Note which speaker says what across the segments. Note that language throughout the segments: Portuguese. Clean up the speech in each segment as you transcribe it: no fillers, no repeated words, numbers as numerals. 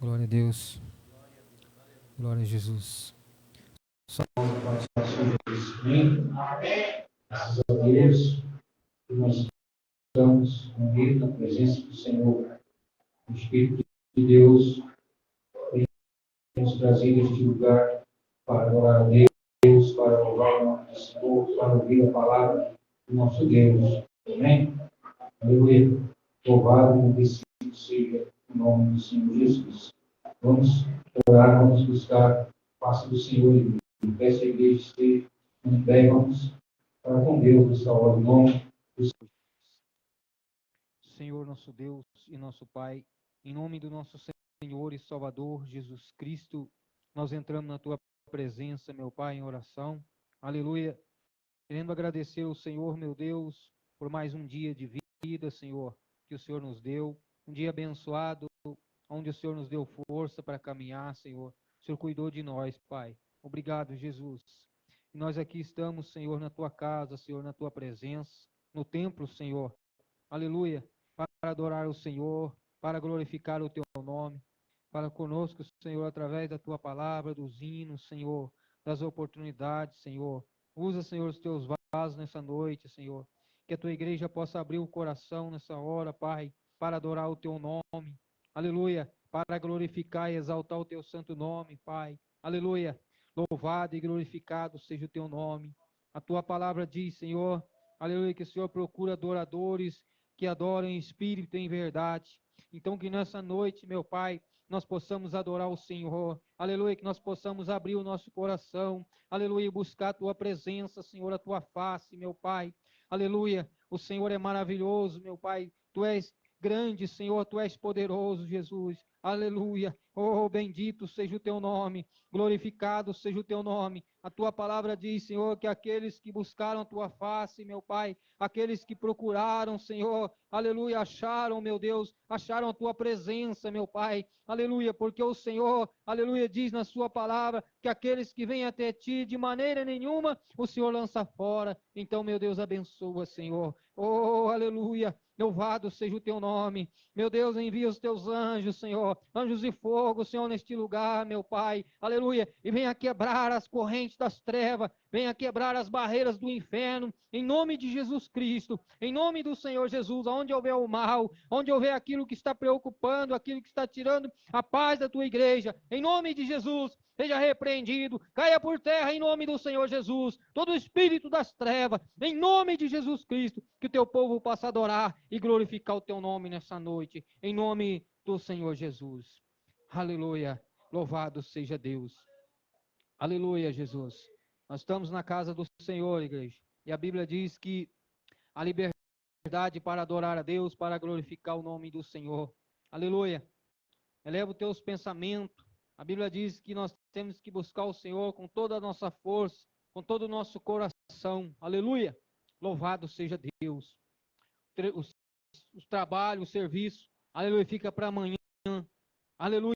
Speaker 1: Glória a Deus. Glória a Jesus. Só
Speaker 2: Amém. Graças a Deus que nós estamos unidos na presença do Senhor. O Espírito de Deus tem nos trazido a este lugar para adorar a Deus, para louvar o nome do Senhor, para ouvir a palavra do nosso Deus. Amém? Aleluia. Louvado e bendito seja o nome do Senhor Jesus. Vamos orar, vamos buscar a face do Senhor e peço a igreja esteja em pé, vamos para com Deus nessa hora, em nome do
Speaker 1: Senhor, nosso Deus e nosso Pai, em nome do nosso Senhor e Salvador Jesus Cristo, nós entramos na Tua presença, meu Pai, em oração. Aleluia. Querendo agradecer ao Senhor, meu Deus, por mais um dia de vida, Senhor, que o Senhor nos deu. Um dia abençoado, onde o Senhor nos deu força para caminhar, Senhor. O Senhor cuidou de nós, Pai. Obrigado, Jesus. E nós aqui estamos, Senhor, na Tua casa, Senhor, na Tua presença, no templo, Senhor. Aleluia. Para adorar o Senhor, para glorificar o Teu nome. Para conosco, Senhor, através da Tua palavra, dos hinos, Senhor, das oportunidades, Senhor. Usa, Senhor, os Teus vasos nessa noite, Senhor. Que a Tua igreja possa abrir o coração nessa hora, Pai, para adorar o Teu nome. Aleluia. Para glorificar e exaltar o Teu santo nome, Pai. Aleluia. Louvado e glorificado seja o Teu nome. A Tua palavra diz, Senhor, aleluia, que o Senhor procura adoradores que adoram em espírito e em verdade. Então que nessa noite, meu Pai, nós possamos adorar o Senhor, aleluia, que nós possamos abrir o nosse coração, aleluia, e buscar a Tua presença, Senhor, a Tua face, meu Pai, aleluia, o Senhor é maravilhoso, meu Pai, Tu és grande, Senhor, Tu és poderoso, Jesus, aleluia, oh, bendito seja o Teu nome, glorificado seja o Teu nome, a Tua palavra diz, Senhor, que aqueles que buscaram a Tua face, meu Pai, aqueles que procuraram, Senhor, aleluia, acharam, meu Deus, acharam a Tua presença, meu Pai, aleluia, porque o Senhor, aleluia, diz na Sua palavra que aqueles que vêm até Ti, de maneira nenhuma, o Senhor lança fora. Então, meu Deus, abençoa, Senhor. Oh, aleluia, louvado seja o Teu nome. Meu Deus, envia os Teus anjos, Senhor, anjos de fogo, Senhor, neste lugar, meu Pai, aleluia, e venha quebrar as correntes das trevas, venha quebrar as barreiras do inferno, em nome de Jesus Cristo, em nome do Senhor Jesus, onde houver o mal, onde houver aquilo que está preocupando, aquilo que está tirando a paz da Tua igreja, em nome de Jesus, seja repreendido, caia por terra em nome do Senhor Jesus, todo o espírito das trevas, em nome de Jesus Cristo, que o Teu povo possa adorar e glorificar o Teu nome nessa noite, em nome do Senhor Jesus. Aleluia, louvado seja Deus. Aleluia, Jesus. Nós estamos na casa do Senhor, igreja, e a Bíblia diz que a liberdade para adorar a Deus, para glorificar o nome do Senhor. Aleluia. Eleva os teus pensamentos. A Bíblia diz que nós temos que buscar o Senhor com toda a nossa força, com todo o nosso coração. Aleluia. Louvado seja Deus. Os trabalhos, o serviço, aleluia, fica para amanhã. Aleluia.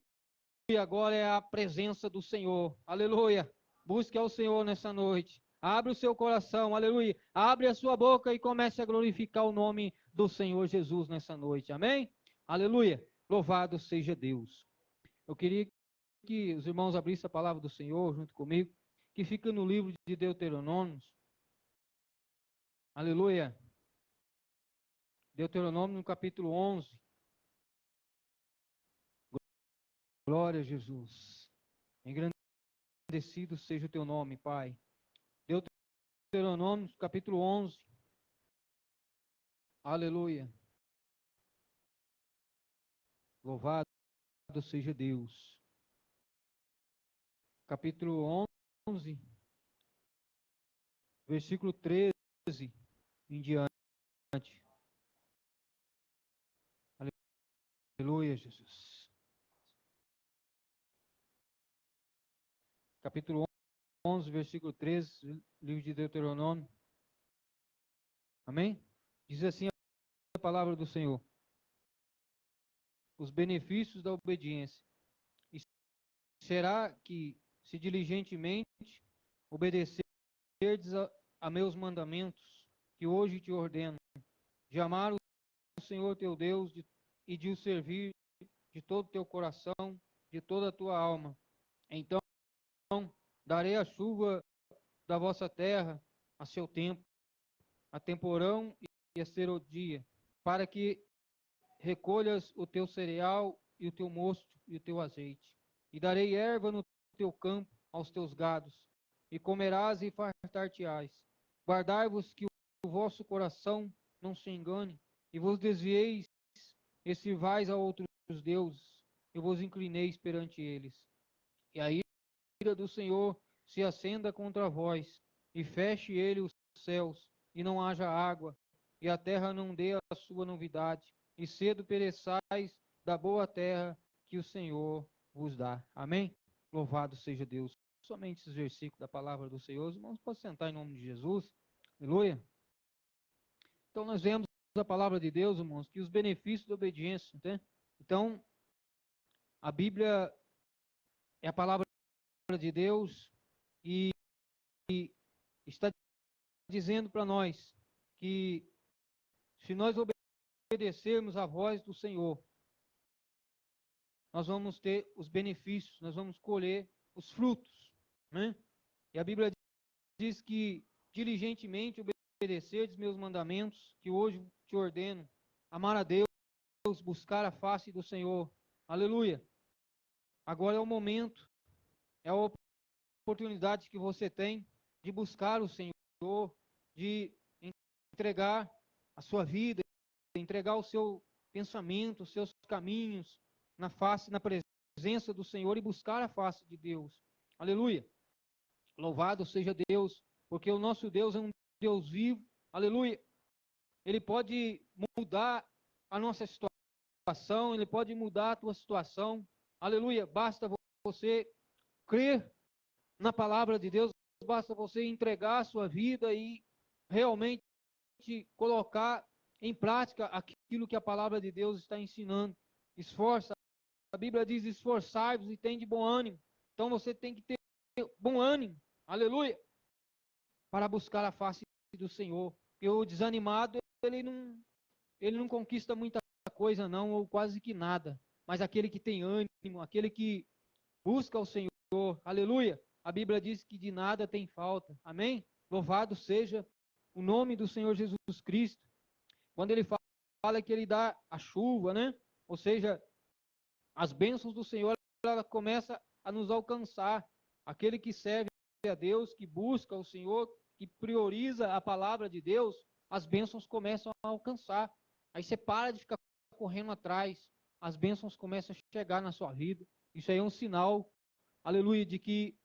Speaker 1: E agora é a presença do Senhor. Aleluia. Busque ao Senhor nessa noite. Abre o seu coração, aleluia. Abre a sua boca e comece a glorificar o nome do Senhor Jesus nessa noite. Amém? Aleluia. Louvado seja Deus. Eu queria que os irmãos abrissem a palavra do Senhor junto comigo, que fica no livro de Deuteronômio. Aleluia. Deuteronômio no capítulo 11. Glória a Jesus. Engrandecido seja o teu nome, Pai. Deuteronômio capítulo 11. Aleluia. Louvado seja Deus. Capítulo 11, versículo 13 em diante. Aleluia, Jesus. Capítulo 11, versículo 13, livro de Deuteronômio. Amém? Diz assim a palavra do Senhor. Os benefícios da obediência. E será que, se diligentemente obedecerdes a meus mandamentos, que hoje te ordeno, de amar o Senhor teu Deus e de o servir de todo o teu coração de toda a tua alma. Então darei a chuva da vossa terra a seu tempo, a temporão e a serodia, para que recolhas o teu cereal e o teu mosto e o teu azeite. E darei erva no teu campo aos teus gados, e comerás e fartar-te-ás. Guardai-vos que o vosso coração não se engane, e vos desvieis e sirvais a outros deuses, e vos inclineis perante eles. E a ira do Senhor se acenda contra vós, e feche ele os céus, e não haja água, e a terra não dê a sua novidade, e cedo pereçais da boa terra que o Senhor vos dá. Amém? Louvado seja Deus. Somente esses versículos da palavra do Senhor. Os irmãos podem sentar em nome de Jesus. Aleluia. Então nós vemos a palavra de Deus, irmãos, que os benefícios da obediência, entende? Então, a Bíblia é a palavra de Deus e está dizendo para nós que se nós obedecermos à voz do Senhor, nós vamos ter os benefícios, nós vamos colher os frutos, né? E a Bíblia diz que diligentemente obedecerdes meus mandamentos, que hoje te ordeno, amar a Deus, buscar a face do Senhor. Aleluia. Agora é o momento, é a oportunidade que você tem de buscar o Senhor, de entregar a sua vida, entregar o seu pensamento, os seus caminhos na presença do Senhor e buscar a face de Deus. Aleluia. Louvado seja Deus, porque o nosso Deus é um Deus vivo. Aleluia. Ele pode mudar a nossa situação, ele pode mudar a tua situação. Aleluia. Basta você crer na palavra de Deus, basta você entregar a sua vida e realmente colocar em prática aquilo que a palavra de Deus está ensinando. Esforça. A Bíblia diz: esforçai-vos e tem de bom ânimo. Então você tem que ter bom ânimo. Aleluia. Para buscar a face do Senhor. Porque o desanimado, ele não conquista muita coisa não, ou quase que nada. Mas aquele que tem ânimo, aquele que busca o Senhor, aleluia. A Bíblia diz que de nada tem falta. Amém? Louvado seja o nome do Senhor Jesus Cristo. Quando ele fala que ele dá a chuva, né? Ou seja, as bênçãos do Senhor, ela começa a nos alcançar. Aquele que serve a Deus, que busca o Senhor, que prioriza a palavra de Deus, as bênçãos começam a alcançar. Aí você para de ficar correndo atrás. As bênçãos começam a chegar na sua vida. Isso aí é um sinal, aleluia, de que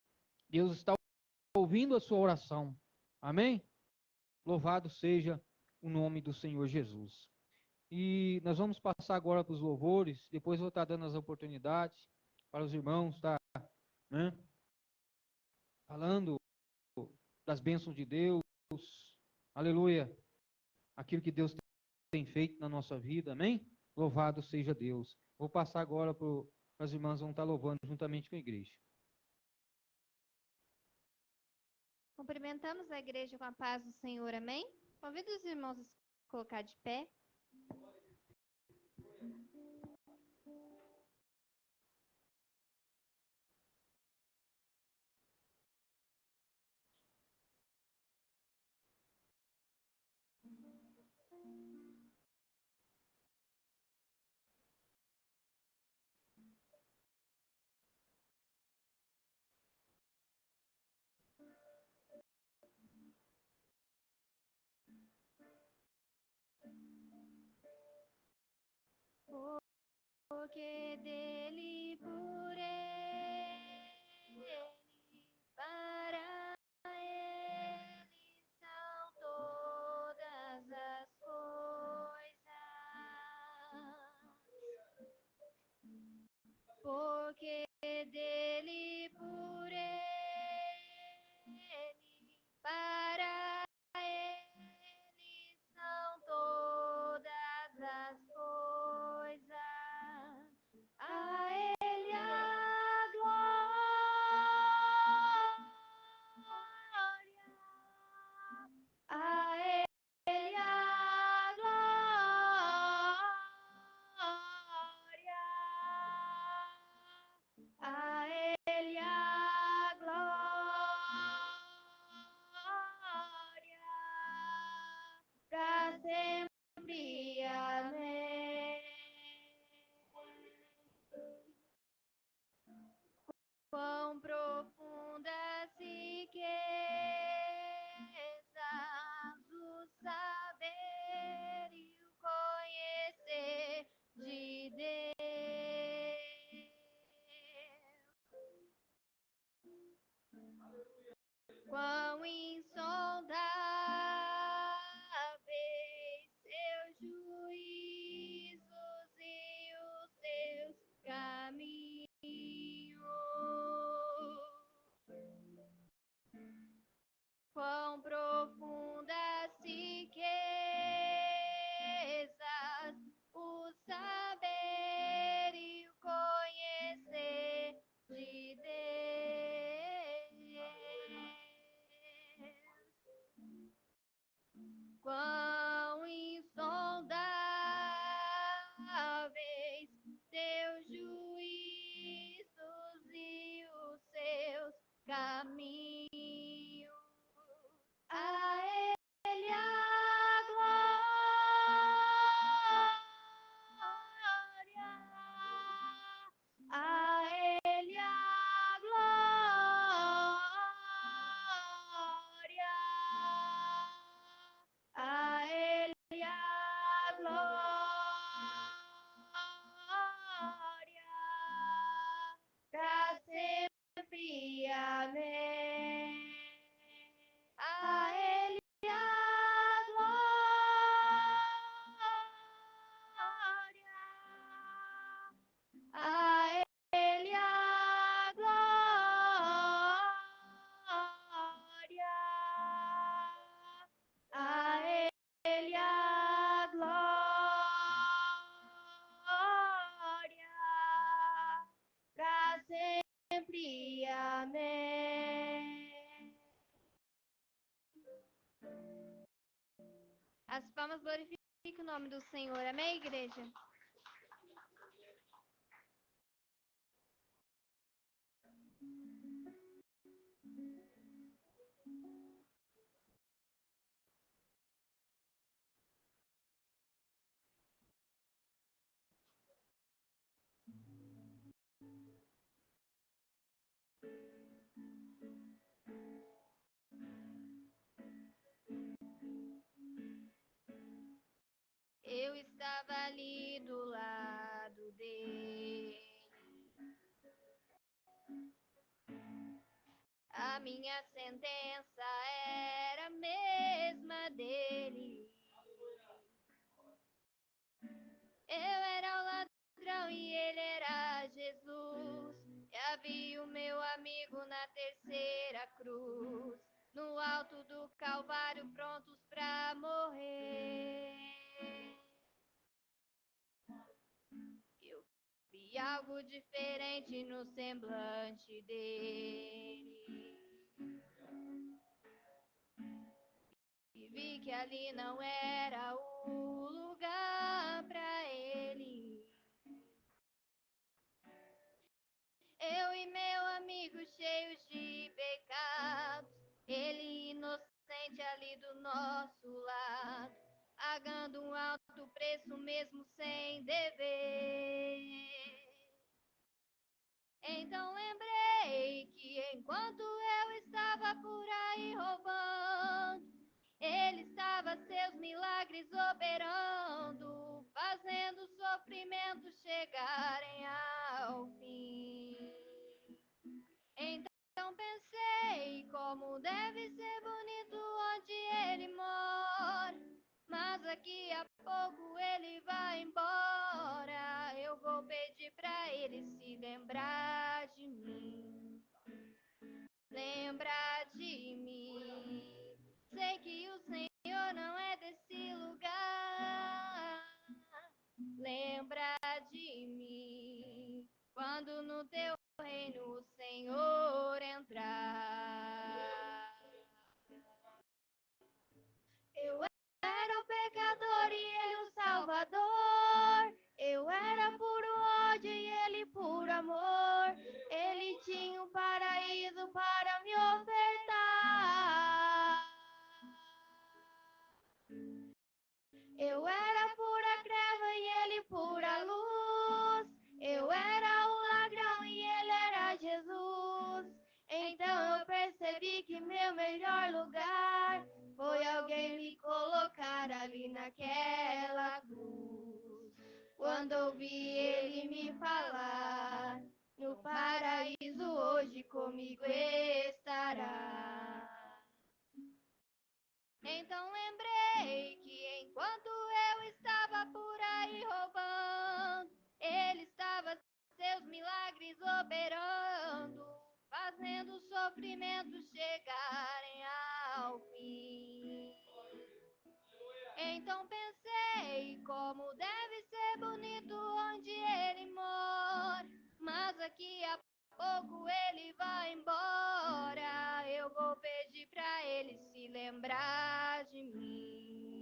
Speaker 1: Deus está ouvindo a sua oração. Amém? Louvado seja o nome do Senhor Jesus. E nós vamos passar agora para os louvores, depois eu vou estar dando as oportunidades para os irmãos, tá, né? Falando das bênçãos de Deus, aleluia, aquilo que Deus tem feito na nossa vida, amém? Louvado seja Deus. Vou passar agora para as irmãs que vão estar louvando juntamente com a igreja.
Speaker 3: Cumprimentamos a igreja com a paz do Senhor, amém? Convido os irmãos a se colocar de pé. Porque dele, por ele, para ele são todas as coisas. Porque dele, por ele, para ele são todas as coisas. Quão insondáveis teus juízos e os seus caminhos. A Ele a glória, a Ele a glória, a Ele a glória, pra sempre, amém. A Ele a glória, a Ele a glória, a Ele a glória, pra sempre, amém. As palmas glorificam o nome do Senhor, amém, igreja? Eu estava ali do lado dele. A minha sentença era a mesma dele. Eu era o ladrão e ele era Jesus. E havia o meu amigo na terceira cruz, no alto do Calvário, prontos pra morrer. Eu vi algo diferente no semblante dele. E vi que ali não era o lugar pra ele. Eu e meu amigo cheios de pecados, ele inocente ali do nosso lado, pagando um alto preço mesmo sem dever. Então lembrei que enquanto eu estava por aí roubando, ele estava seus milagres operando, fazendo o sofrimento chegarem ao fim. Então pensei como deve ser bonito onde ele mora, mas daqui a pouco ele vai embora. Eu vou pedir pra ele se lembrar de mim, lembrar de mim. Sei que o Senhor não é desse lugar. Lembra de mim quando no teu reino o Senhor entrar. Eu era o pecador e ele o salvador. Eu era puro ódio e ele puro amor. Ele tinha um paraíso para me ofertar. Eu era pura treva e ele pura luz. Eu era o ladrão e ele era Jesus. Então eu percebi que meu melhor lugar foi alguém me colocar ali naquela cruz. Quando ouvi ele me falar, no paraíso hoje comigo estará. Então lembrei que enquanto eu estava por aí roubando, ele estava seus milagres operando, fazendo o sofrimento chegarem ao fim. Então pensei como deve ser bonito onde ele mora, mas daqui a pouco ele vai embora. Eu vou pedir pra ele se lembrar de mim,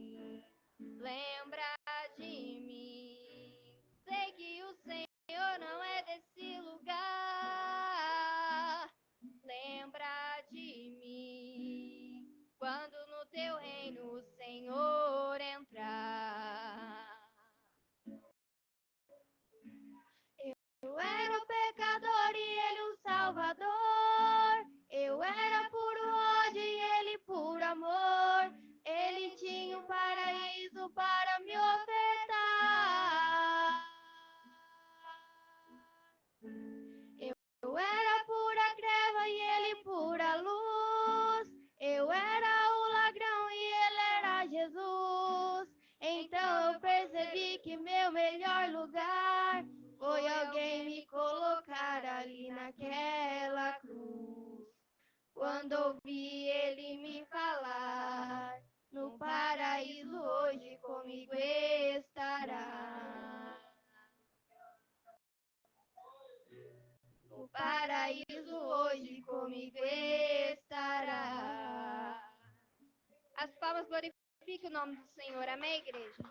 Speaker 3: As palmas glorifiquem o nome do Senhor. Amém, igreja?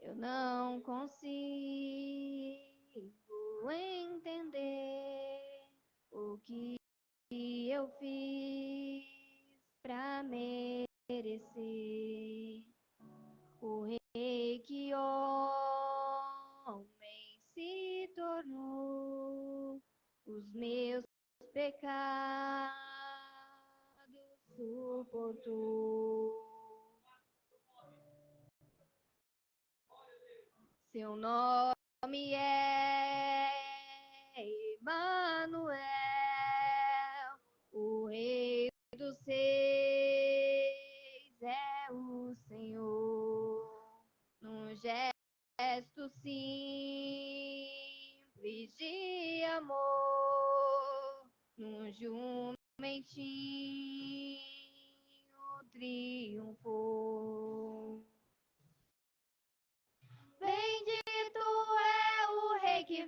Speaker 3: Eu não consigo entender o que eu fiz para merecer o rei que homem se tornou, os meus pecados suportou. Seu nome é Emanuel, o Rei dos Reis é o Senhor. Num gesto simples de amor, num jumentinho triunfou. Bendito é o Rei que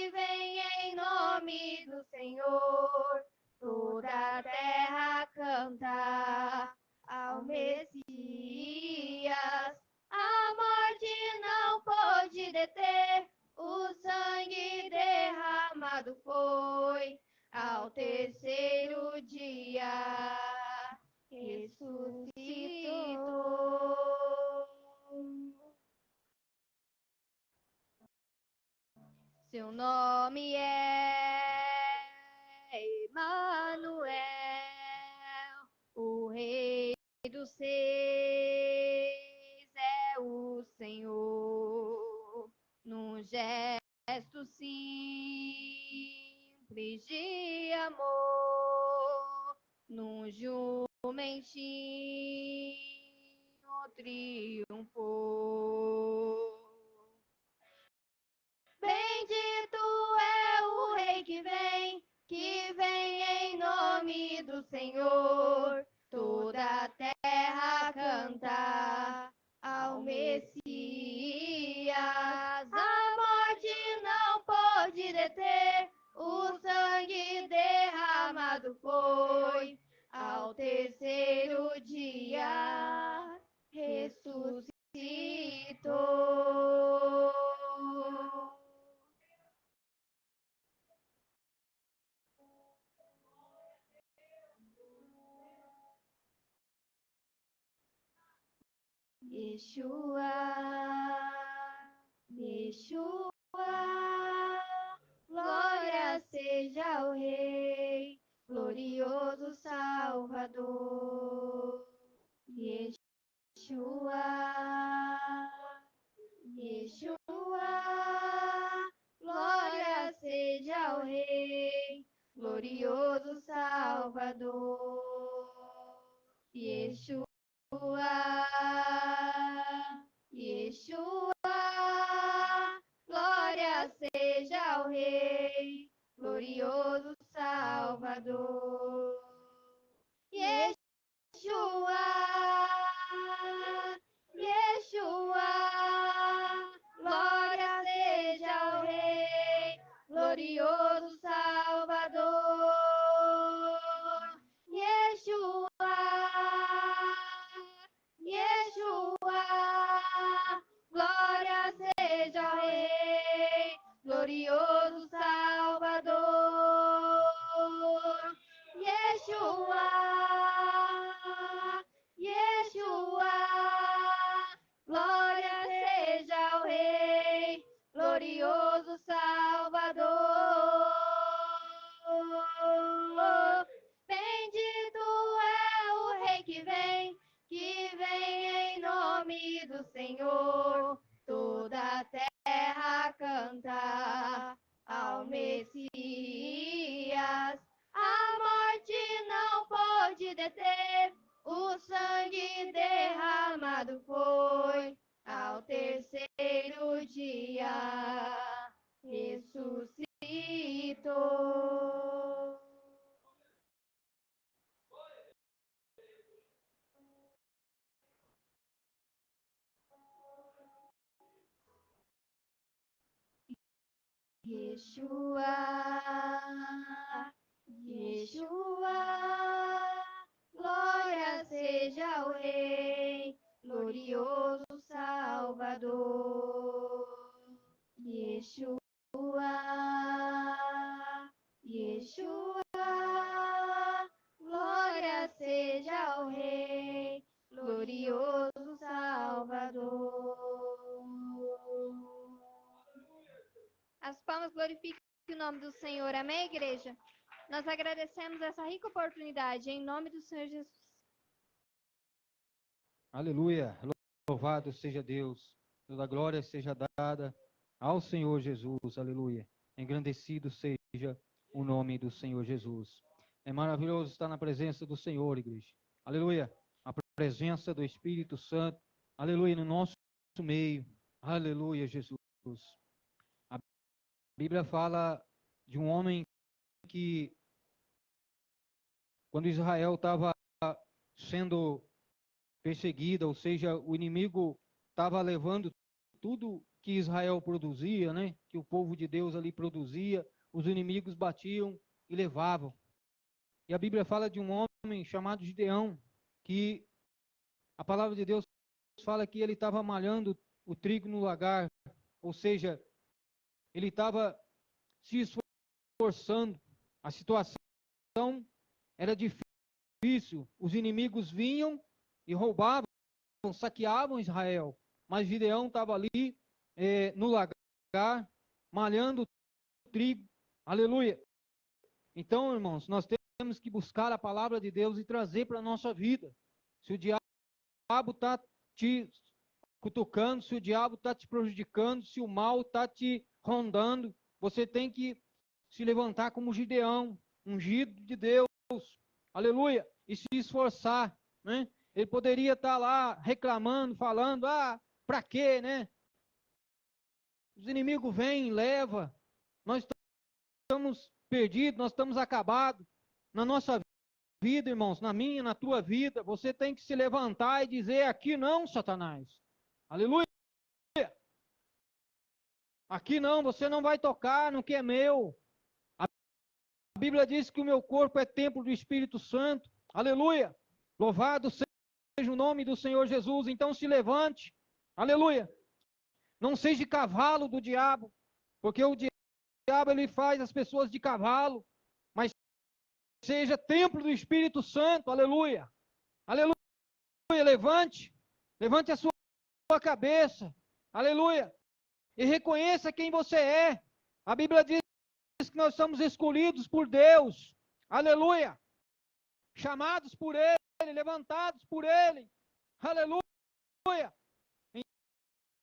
Speaker 3: vem em nome do Senhor. Toda a terra canta ao Messias. A morte não pôde deter, o sangue derramado foi. Ao terceiro dia ressuscitou. Seu nome é Emanuel, o Rei dos Reis é o Senhor. Num gesto simples de amor, num jumentinho triunfou. Bendito é o Rei que vem em nome do Senhor. Toda a terra canta ao Messias. A morte não pôde deter, o sangue derramado foi. Ao terceiro dia ressuscitou. Yeshua, Yeshua, glória seja ao Rei, glorioso Salvador. Yeshua, Yeshua, glória seja ao Rei, glorioso Salvador. Yeshua, Yeshua, glória seja ao Rei, glorioso Salvador. Yeshua, Yeshua, glória seja ao Rei, glorioso Salvador. Yeshua, Yeshua, glória seja ao Rei, glorioso Salvador. Yeshua, Yeshua, glória seja ao Rei, glorioso Salvador. Bendito é o Rei que vem em nome do Senhor. Toda a terra canta ao Messias. A morte não pôde deter, o sangue derramado foi. Ao terceiro terceiro dia ressuscitou. Yeshua, Yeshua, glória seja ao Rei, glorioso Salvador. Yeshua, Yeshua, glória seja ao Rei, glorioso Salvador. As palmas glorifiquem o nome do Senhor. Amém, igreja? Nós agradecemos essa rica oportunidade em nome do Senhor Jesus.
Speaker 1: Aleluia. Louvado seja Deus. Toda glória seja dada ao Senhor Jesus. Aleluia. Engrandecido seja o nome do Senhor Jesus. É maravilhoso estar na presença do Senhor, igreja. Aleluia. A presença do Espírito Santo. Aleluia. No nosso meio. Aleluia, Jesus. A Bíblia fala de um homem que, quando Israel estava sendo perseguida, ou seja, o inimigo estava levando tudo que Israel produzia, né? Que o povo de Deus ali produzia, os inimigos batiam e levavam. E a Bíblia fala de um homem chamado Gideão, que a palavra de Deus fala que ele estava malhando o trigo no lagar, ou seja, ele estava se esforçando. A situação era difícil, os inimigos vinham e roubavam, saqueavam Israel, mas Gideão estava ali no lagar, malhando o trigo, aleluia. Então, irmãos, nós temos que buscar a palavra de Deus e trazer para a nossa vida. Se o diabo está te cutucando, se o diabo está te prejudicando, se o mal está te rondando, você tem que se levantar como Gideão, ungido de Deus, aleluia, e se esforçar, né? Ele poderia estar lá reclamando, falando, para quê, né? Os inimigos vêm, leva, nós estamos perdidos, nós estamos acabados. Na nossa vida, irmãos, na minha, na tua vida, você tem que se levantar e dizer, aqui não, Satanás, aleluia. Aqui não, você não vai tocar no que é meu. A Bíblia diz que o meu corpo é templo do Espírito Santo, aleluia. Louvado seja o nome do Senhor Jesus. Então se levante, aleluia. Não seja cavalo do diabo, porque o diabo ele faz as pessoas de cavalo, mas seja templo do Espírito Santo, aleluia. Aleluia, levante a sua cabeça, aleluia. E reconheça quem você é. A Bíblia diz que nós somos escolhidos por Deus, aleluia. Chamados por Ele, levantados por Ele, aleluia.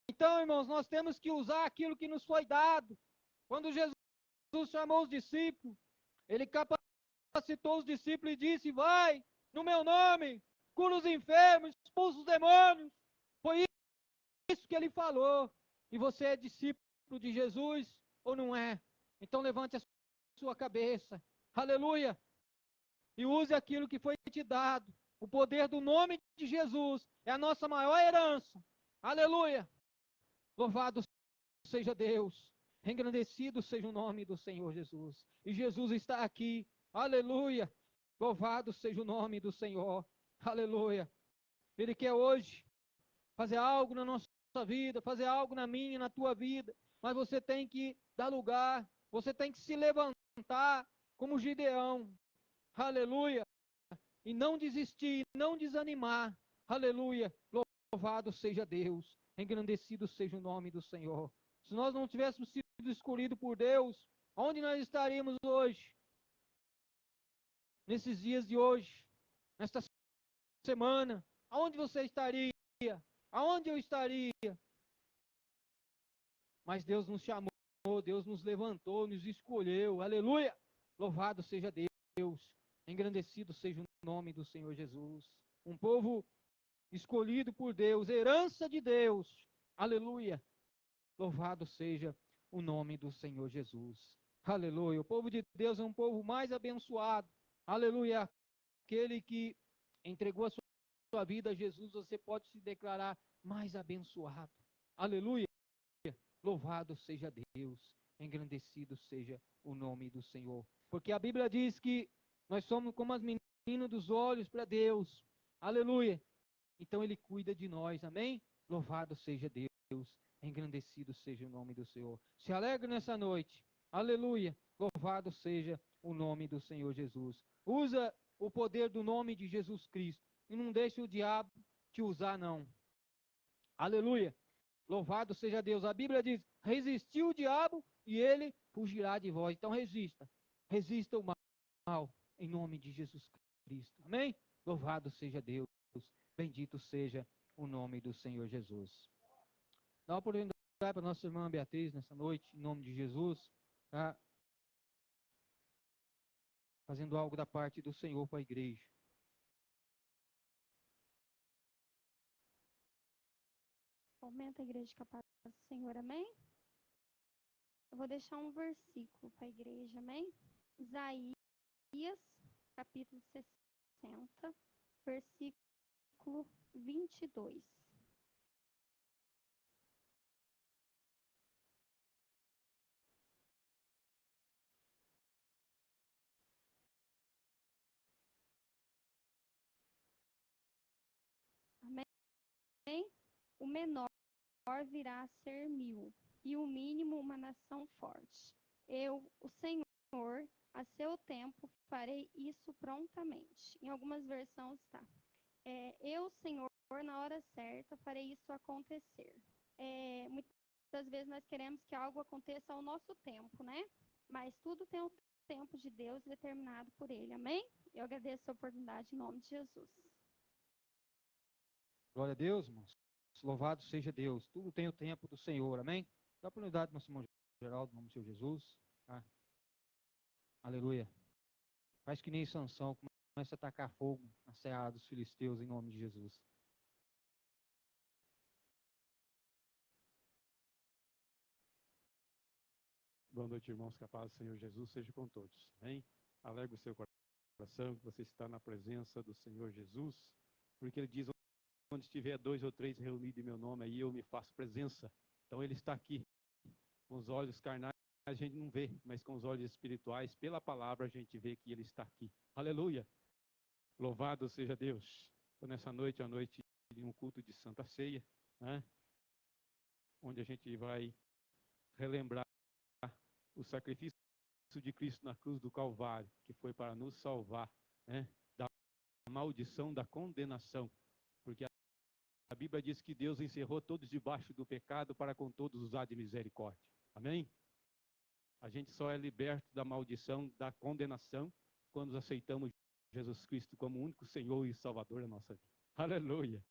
Speaker 1: Então, irmãos, nós temos que usar aquilo que nos foi dado. Quando Jesus chamou os discípulos, Ele capacitou os discípulos e disse, vai, no meu nome, cura os enfermos, expulsa os demônios. Foi isso que Ele falou. E você é discípulo de Jesus ou não é? Então levante a sua cabeça, aleluia, e use aquilo que foi te dado. O poder do nome de Jesus é a nossa maior herança, aleluia. Louvado seja Deus, engrandecido seja o nome do Senhor Jesus. E Jesus está aqui, aleluia. Louvado seja o nome do Senhor, aleluia. Ele quer hoje fazer algo na nossa vida, fazer algo na minha, na tua vida, mas você tem que dar lugar, você tem que se levantar como Gideão, aleluia, e não desistir, não desanimar, aleluia. Louvado seja Deus, engrandecido seja o nome do Senhor. Se nós não tivéssemos sido escolhidos por Deus, onde nós estaríamos hoje? Nesses dias de hoje, nesta semana, aonde você estaria? Aonde eu estaria? Mas Deus nos chamou, Deus nos levantou, nos escolheu, aleluia. Louvado seja Deus, engrandecido seja o nome do Senhor Jesus. Um povo escolhido por Deus, herança de Deus, aleluia. Louvado seja o nome do Senhor Jesus. Aleluia. O povo de Deus é um povo mais abençoado. Aleluia. Aquele que entregou a sua vida a Jesus, você pode se declarar mais abençoado. Aleluia. Louvado seja Deus. Engrandecido seja o nome do Senhor. Porque a Bíblia diz que nós somos como as meninas dos olhos para Deus. Aleluia. Então Ele cuida de nós. Amém? Louvado seja Deus. Engrandecido seja o nome do Senhor. Se alegre nessa noite. Aleluia. Louvado seja o nome do Senhor Jesus. Usa o poder do nome de Jesus Cristo. E não deixe o diabo te usar, não. Aleluia. Louvado seja Deus. A Bíblia diz: resistiu o diabo e ele fugirá de vós. Então resista. Resista o mal em nome de Jesus Cristo. Amém? Louvado seja Deus. Bendito seja o nome do Senhor Jesus. Dá uma oportunidade para a nossa irmã Beatriz nessa noite, em nome de Jesus, tá? Fazendo algo da parte do Senhor para a igreja.
Speaker 4: Aumenta a igreja capaz do Senhor, amém? Eu vou deixar um versículo para a igreja, amém? Isaías, capítulo 60, versículo 22. Amém? O menor virá a ser 1000, e o mínimo uma nação forte. Eu, o Senhor, a seu tempo, farei isso prontamente. Em algumas versões está. Eu, Senhor, na hora certa, farei isso acontecer. Muitas vezes nós queremos que algo aconteça ao nosso tempo, né? Mas tudo tem o tempo de Deus determinado por Ele, amém? Eu agradeço a oportunidade em nome de Jesus.
Speaker 1: Glória a Deus, irmãos. Louvado seja Deus. Tudo tem o tempo do Senhor, amém? Dá oportunidade para o nosso irmão Geraldo, em nome do Senhor Jesus. Tá? Aleluia. Faz que nem Sansão, começa a atacar fogo na seara dos filisteus, em nome de Jesus.
Speaker 5: Boa noite, irmãos. Que a paz do Senhor Jesus seja com todos. Amém? Alegre o seu coração que você está na presença do Senhor Jesus, porque Ele diz: onde estiver 2 ou 3 reunidos em meu nome, aí eu me faço presença. Então Ele está aqui. Com os olhos carnais a gente não vê, mas com os olhos espirituais, pela palavra, a gente vê que Ele está aqui. Aleluia! Louvado seja Deus. Então, nessa noite, a noite de um culto de Santa Ceia, né? Onde a gente vai relembrar o sacrifício de Cristo na cruz do Calvário, que foi para nos salvar, né, da maldição, da condenação, porque a Bíblia diz que Deus encerrou todos debaixo do pecado para com todos usar de misericórdia. Amém? A gente só é liberto da maldição, da condenação, quando aceitamos Jesus Cristo como único Senhor e Salvador da nossa vida. Aleluia!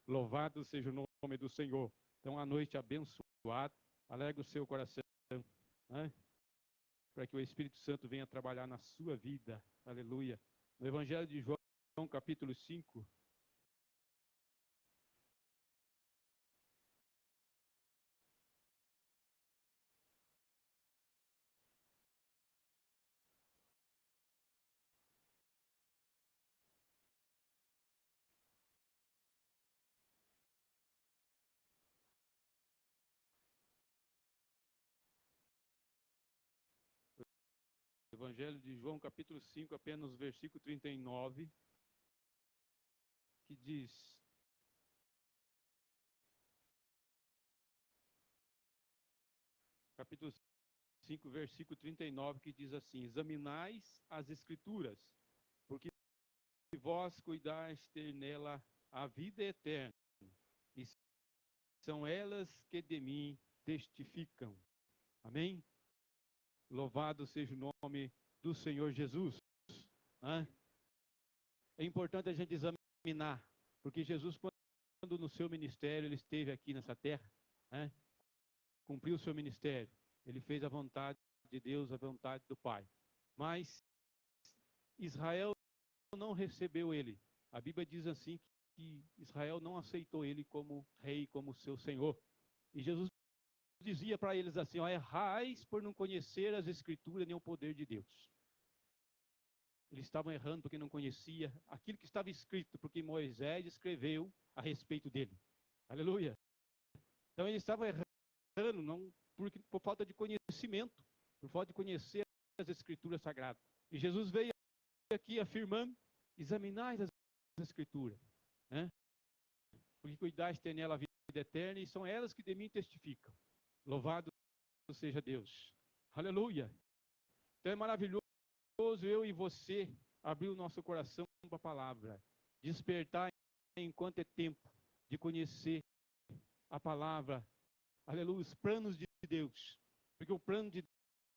Speaker 5: Louvado seja o nome do Senhor. Então, a noite abençoada, alegre o seu coração, né? Para que o Espírito Santo venha trabalhar na sua vida. Aleluia. No Evangelho de João, capítulo 5. Evangelho de João, capítulo 5, apenas versículo 39, que diz: capítulo 5, versículo 39, que diz assim: examinais as Escrituras, porque vós cuidais ter nela a vida eterna, e são elas que de mim testificam. Amém? Louvado seja o nome do Senhor Jesus. É importante a gente examinar, porque Jesus, quando no seu ministério, ele esteve aqui nessa terra, né, cumpriu o seu ministério, ele fez a vontade de Deus, a vontade do Pai. Mas Israel não recebeu ele. A Bíblia diz assim que Israel não aceitou ele como rei, como seu Senhor. E Jesus dizia para eles assim, ó, errais por não conhecer as Escrituras nem o poder de Deus. Eles estavam errando porque não conhecia aquilo que estava escrito, porque Moisés escreveu a respeito dele. Aleluia. Então eles estavam errando não por falta de conhecimento, por falta de conhecer as Escrituras sagradas. E Jesus veio aqui afirmando, examinai as Escrituras, né? Porque cuidais ter nela a vida eterna, e são elas que de mim testificam. Louvado seja Deus. Aleluia. Então é maravilhoso eu e você abrir o nosso coração para a palavra, despertar enquanto é tempo de conhecer a palavra, aleluia, os planos de Deus, porque o plano de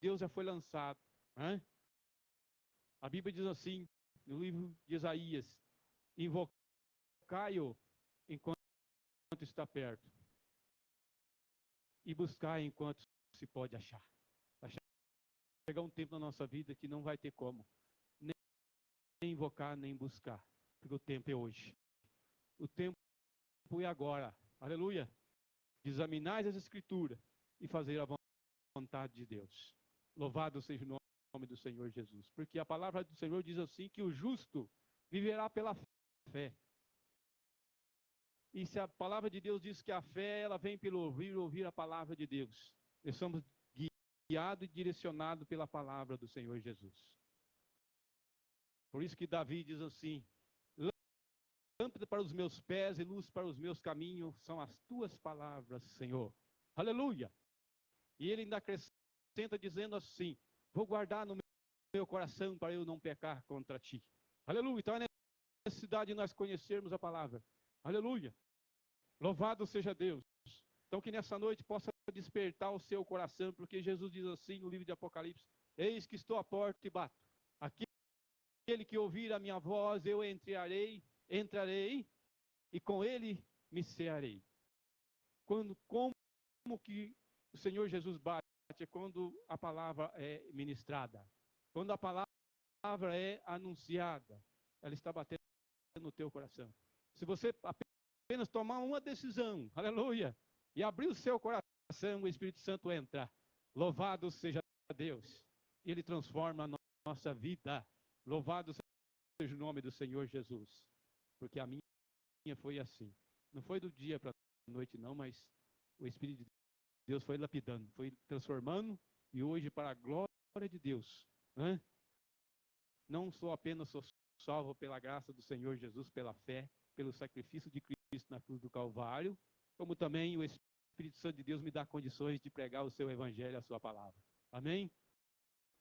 Speaker 5: Deus já foi lançado, né? A Bíblia diz assim, no livro de Isaías, invocai-o enquanto está perto, e buscai enquanto se pode achar. Vai chegar um tempo na nossa vida que não vai ter como nem invocar, nem buscar, porque o tempo é hoje. O tempo é agora. Aleluia. De examinar as Escrituras e fazer a vontade de Deus. Louvado seja o nome do Senhor Jesus. Porque a palavra do Senhor diz assim, que o justo viverá pela fé. E se a palavra de Deus diz que a fé, ela vem pelo ouvir a palavra de Deus. Nós somos guiados e direcionados pela palavra do Senhor Jesus. Por isso que Davi diz assim, lâmpada para os meus pés e luz para os meus caminhos são as tuas palavras, Senhor. Aleluia. E ele ainda acrescenta dizendo assim, vou guardar no meu coração para eu não pecar contra ti. Aleluia. Então é necessidade de nós conhecermos a palavra. Aleluia. Louvado seja Deus. Então que nessa noite possa despertar o seu coração, porque Jesus diz assim no livro de Apocalipse, eis que estou à porta e bato. Aquele que ouvir a minha voz, eu entrarei e com ele me cearei. Como que o Senhor Jesus bate? É quando a palavra é ministrada. Quando a palavra é anunciada, ela está batendo no teu coração. Se você apenas tomar uma decisão, aleluia, e abrir o seu coração, o Espírito Santo entra. Louvado seja Deus. E ele transforma a nossa vida. Louvado seja o nome do Senhor Jesus. Porque a minha foi assim. Não foi do dia para a noite não, mas o Espírito de Deus foi lapidando, foi transformando, e hoje para a glória de Deus, né? Não sou apenas salvo pela graça do Senhor Jesus, pela fé, pelo sacrifício de Cristo na cruz do Calvário, como também o Espírito Santo de Deus me dá condições de pregar o seu evangelho, a sua palavra. Amém?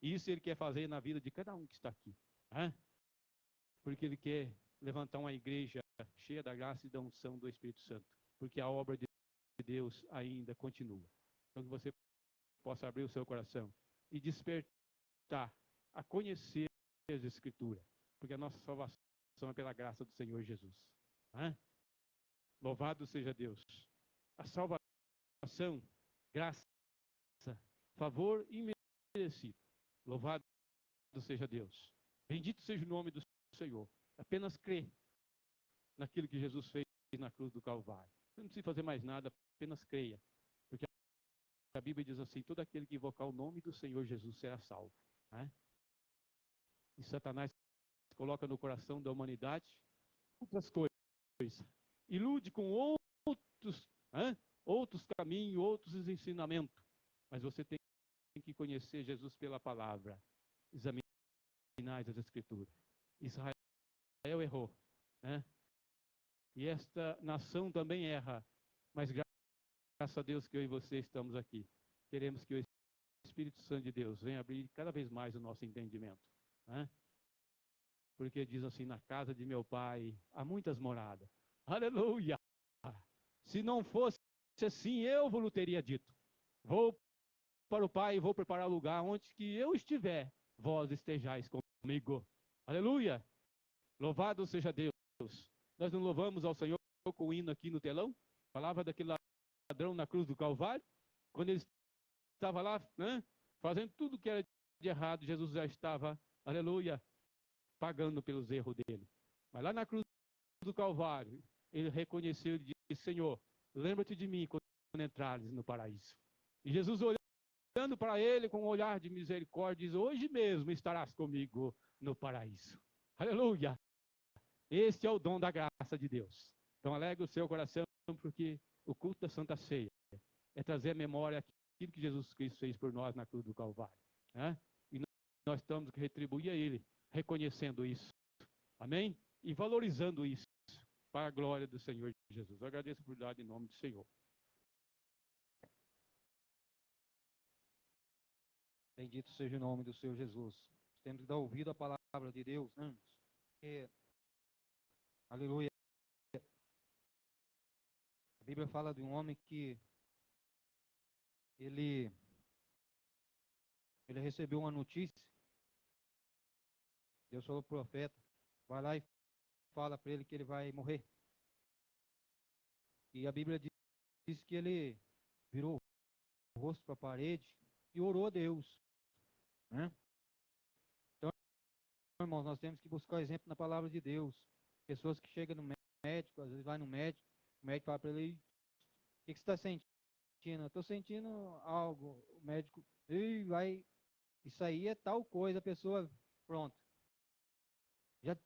Speaker 5: E isso ele quer fazer na vida de cada um que está aqui, né? Porque ele quer levantar uma igreja cheia da graça e da unção do Espírito Santo, porque a obra de Deus ainda continua. Então que você possa abrir o seu coração e despertar a conhecer as Escrituras, porque a nossa salvação é pela graça do Senhor Jesus. Né? Louvado seja Deus. A salvação, graça, favor imerecido. Louvado seja Deus. Bendito seja o nome do Senhor. Apenas crê naquilo que Jesus fez na cruz do Calvário. Você não precisa fazer mais nada, apenas creia. Porque a Bíblia diz assim, todo aquele que invocar o nome do Senhor Jesus será salvo. Né? E Satanás coloca no coração da humanidade outras coisas. Ilude com outros caminhos, outros ensinamentos. Mas você tem que conhecer Jesus pela palavra. Examinar as Escrituras. Israel errou, né? E esta nação também erra, mas graças a Deus que eu e você estamos aqui. Queremos que o Espírito Santo de Deus venha abrir cada vez mais o nosso entendimento, né? Porque diz assim, na casa de meu pai há muitas moradas. Aleluia! Se não fosse assim, eu vos teria dito. Vou para o Pai e vou preparar o lugar onde que eu estiver, vós estejais comigo. Aleluia! Louvado seja Deus. Nós não louvamos ao Senhor com o hino aqui no telão? Falava daquele ladrão na cruz do Calvário, quando ele estava lá, né, fazendo tudo que era de errado, Jesus já estava, aleluia, pagando pelos erros dele. Mas lá na cruz do Calvário, ele reconheceu e disse, Senhor, lembra-te de mim quando entrares no paraíso. E Jesus olhando para ele com um olhar de misericórdia, diz: hoje mesmo estarás comigo no paraíso. Aleluia! Este é o dom da graça de Deus. Então alegre o seu coração, porque o culto da Santa Ceia é trazer à memória aquilo que Jesus Cristo fez por nós na cruz do Calvário. Né? E nós temos que retribuir a Ele, reconhecendo isso. Amém? E valorizando isso para a glória do Senhor Jesus. Eu agradeço por dar em nome do Senhor.
Speaker 1: Bendito seja o nome do Senhor Jesus. Temos que dar ouvido à palavra de Deus, né? Aleluia. A Bíblia fala de um homem que ele recebeu uma notícia. Deus falou para o profeta, vai lá e fala para ele que ele vai morrer. E a Bíblia diz que ele virou o rosto para a parede e orou a Deus, né? Então, irmãos, nós temos que buscar o exemplo na palavra de Deus. Pessoas que chegam no médico, às vezes vai no médico, o médico fala para ele: o que você está sentindo? Eu estou sentindo algo. O médico, vai, isso aí é tal coisa, a pessoa, pronto, já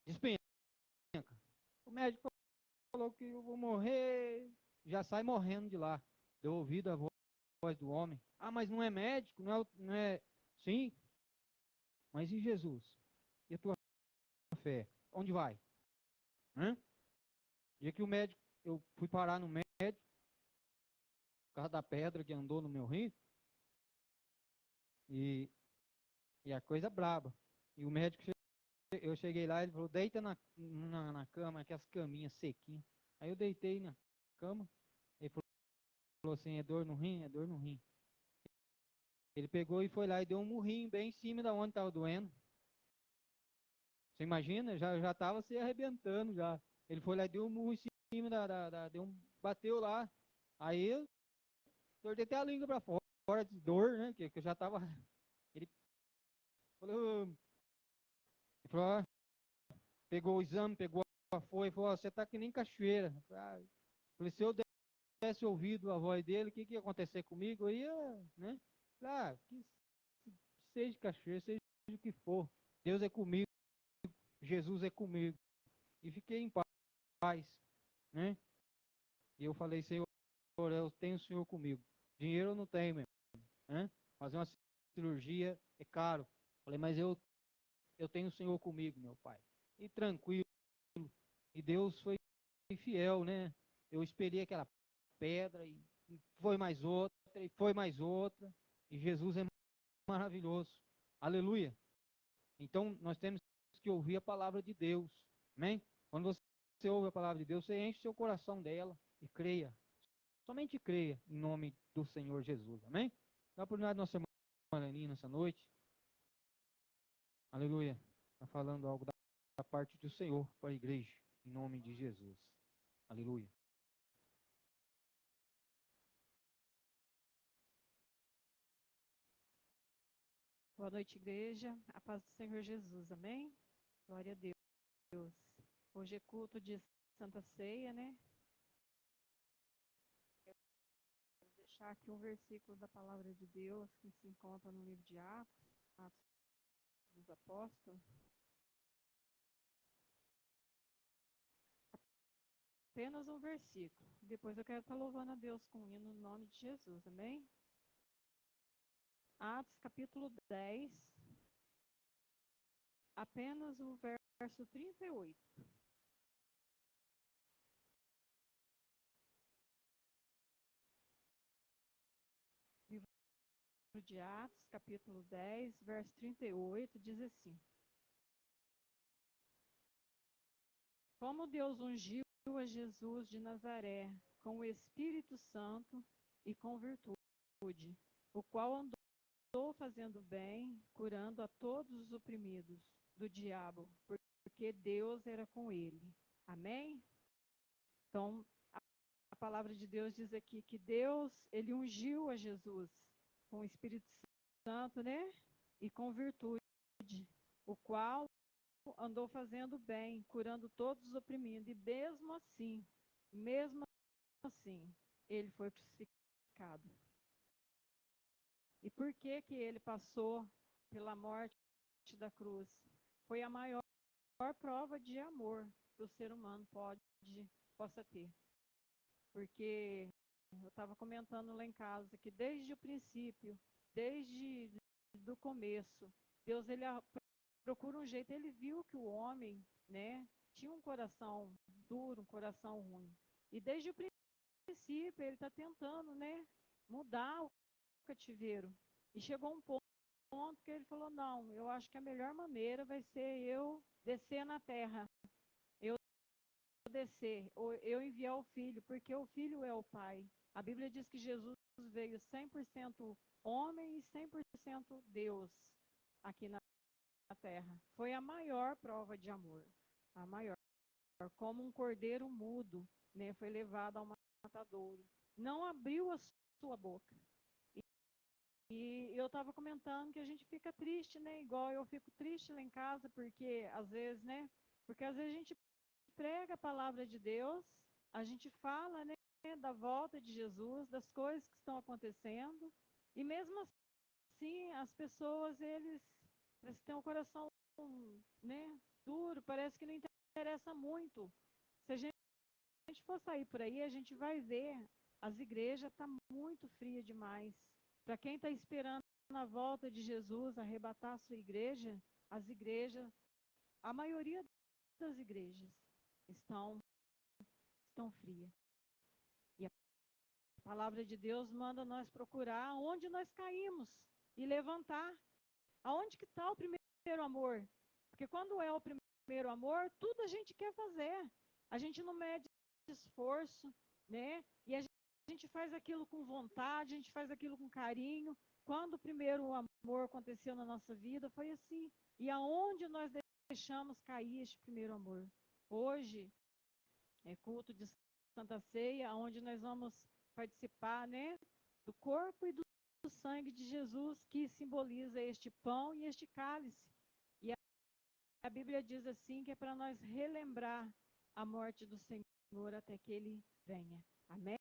Speaker 1: despenca. O médico falou que eu vou morrer, já sai morrendo de lá. Deu ouvido à voz do homem. Ah, mas não é médico, não é. Sim, mas e Jesus? E a tua fé? Onde vai? Hã? E que o médico, eu fui parar no médico, por causa da pedra que andou no meu rim, e a coisa braba. E o médico, eu cheguei lá, ele falou: deita na cama, aquelas caminhas sequinhas. Aí eu deitei na cama, ele falou assim: é dor no rim? É dor no rim. Ele pegou e foi lá e deu um murrinho bem em cima da onde estava doendo. Você imagina? Já estava se arrebentando já. Ele foi lá e deu um murro em cima bateu lá. Aí eu tortei até a língua para fora de dor, né? Que eu já estava. Ele falou, pegou o exame, pegou a folha e falou: você está que nem cachoeira. Falei: se eu desse ouvido a voz dele, o que ia acontecer comigo? Eu ia, né? Que seja cachoeira, seja o que for. Deus é comigo, Jesus é comigo. E fiquei em paz, né? E eu falei: Senhor, eu tenho o Senhor comigo. Dinheiro eu não tenho mesmo, né? Fazer uma cirurgia é caro. Falei: mas eu tenho o Senhor comigo, meu Pai. E tranquilo. E Deus foi fiel, né? Eu esperei aquela pedra e foi mais outra, e foi mais outra. E Jesus é maravilhoso. Aleluia. Então, nós temos que ouvir a palavra de Deus. Amém? Quando você ouve a palavra de Deus, você enche seu coração dela e creia. Somente creia em nome do Senhor Jesus. Amém? Dá a oportunidade da nossa irmã Marlene nessa noite. Aleluia. Está falando algo da parte do Senhor para a igreja. Em nome de Jesus. Aleluia.
Speaker 6: Boa noite, igreja. A paz do Senhor Jesus, amém? Glória a Deus. Hoje é culto de Santa Ceia, né? Eu vou deixar aqui um versículo da palavra de Deus que se encontra no livro de Atos, Atos dos Apóstolos. Apenas um versículo. Depois eu quero estar louvando a Deus com o hino no nome de Jesus, amém? Atos capítulo 10, apenas o verso 38. Livro de Atos, capítulo 10, verso 38, diz assim: como Deus ungiu a Jesus de Nazaré com o Espírito Santo e com virtude, o qual andou fazendo bem, curando a todos os oprimidos do diabo, porque Deus era com ele. Amém? Então, a palavra de Deus diz aqui que Deus, ele ungiu a Jesus com o Espírito Santo, né? E com virtude, o qual andou fazendo bem, curando todos os oprimidos, e mesmo assim, ele foi crucificado. pecado. E por que que ele passou pela morte da cruz? Foi a maior prova de amor que o ser humano possa ter. Porque eu estava comentando lá em casa que desde o princípio, desde do começo, Deus ele procura um jeito. Ele viu que o homem, né, tinha um coração duro, um coração ruim. E desde o princípio ele está tentando, né, mudar o cativeiro. E chegou um ponto que ele falou: não, eu acho que a melhor maneira vai ser eu descer na terra. Eu descer, ou eu enviar o filho, porque o filho é o pai. A Bíblia diz que Jesus veio 100% homem e 100% Deus aqui na terra. Foi a maior prova de amor, a maior. Como um cordeiro mudo, né, foi levado ao matadouro. Não abriu a sua boca. E eu estava comentando que a gente fica triste, né? Igual eu fico triste lá em casa, porque às vezes, né? Porque às vezes a gente prega a palavra de Deus, a gente fala, né, da volta de Jesus, das coisas que estão acontecendo, e mesmo assim as pessoas, eles têm um coração, né, duro, parece que não interessa muito. Se a gente for sair por aí, a gente vai ver, as igrejas estão muito frias demais. Para quem está esperando a volta de Jesus arrebatar a sua igreja, as igrejas, a maioria das igrejas estão frias. E a palavra de Deus manda nós procurar onde nós caímos e levantar. Aonde que está o primeiro amor? Porque quando é o primeiro amor, tudo a gente quer fazer. A gente não mede esforço, né? E a gente faz aquilo com vontade, a gente faz aquilo com carinho. Quando o primeiro amor aconteceu na nossa vida, foi assim. E aonde nós deixamos cair este primeiro amor? Hoje é culto de Santa Ceia, onde nós vamos participar, né, do corpo e do sangue de Jesus, que simboliza este pão e este cálice. E a Bíblia diz assim, que é para nós relembrar a morte do Senhor até que Ele venha. Amém?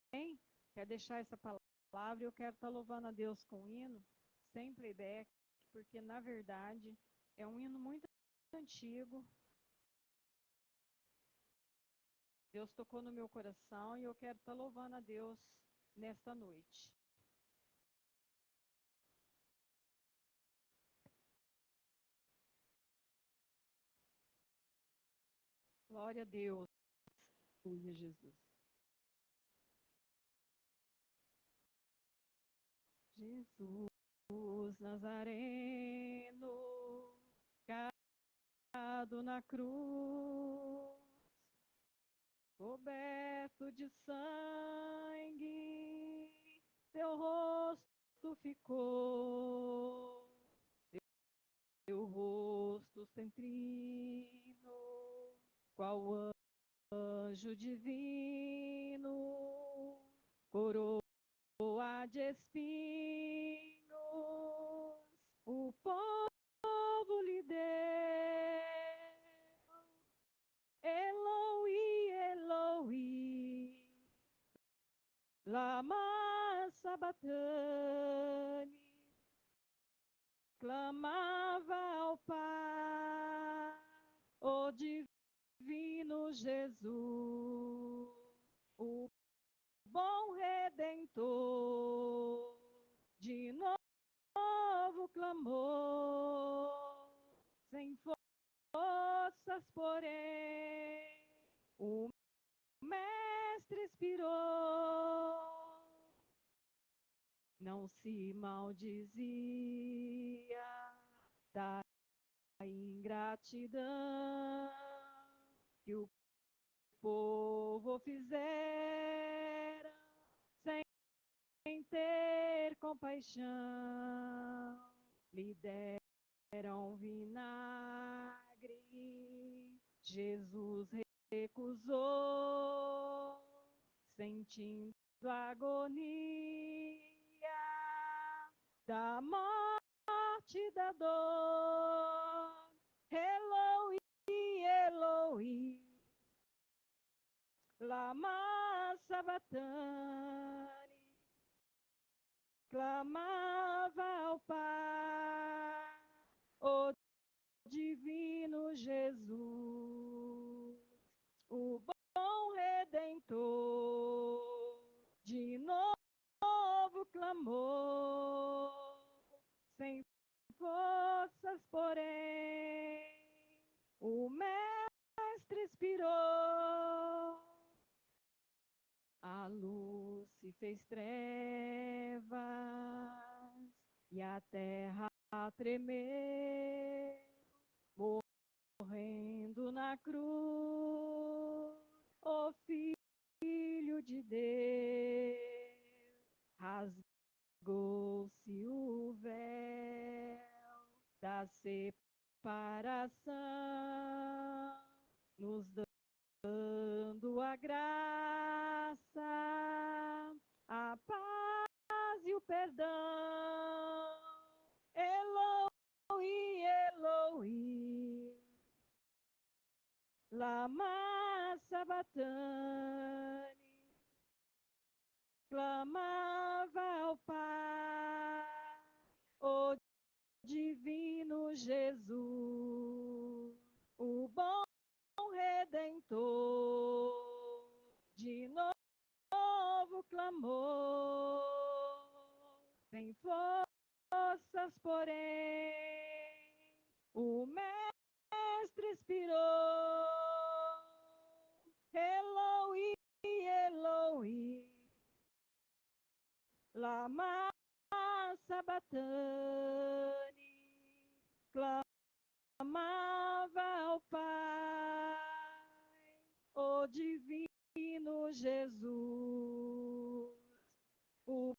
Speaker 6: Quero deixar essa palavra e eu quero estar louvando a Deus com um hino, sem playback, porque na verdade é um hino muito antigo. Deus tocou no meu coração e eu quero estar louvando a Deus nesta noite. Glória a Deus. Aleluia, Jesus. Jesus Nazareno, cado na cruz, coberto de sangue, teu rosto ficou, teu rosto centrino, qual anjo divino, coroa de espinhos, o povo lhe deu. Eloi, Eloi, lama sabatani, clamava ao Pai, o divino Jesus, o bom Redentor, de novo clamou, sem forças, porém, o Mestre expirou, não se maldizia da ingratidão que o povo fizera sem ter compaixão, lhe deram vinagre, Jesus recusou, sentindo agonia da morte, da dor. Eloi, Eloi, lama sabatani, clamava ao Pai, o divino Jesus, o bom Redentor, de novo clamou, sem forças, porém, o Mestre expirou, a luz se fez trevas e a terra tremeu, morrendo na cruz, o Filho de Deus, rasgou-se o véu da separação, nos dando a graça, a paz e o perdão. Eloi, Eloi, lama sabachthani, clamava ao Pai, o divino Jesus, o bom Redentor, de novo clamou, sem forças, porém, o Mestre expirou. Eloi, Eloi, lama sabachthani, clamava ao Pai, o divino Jesus, o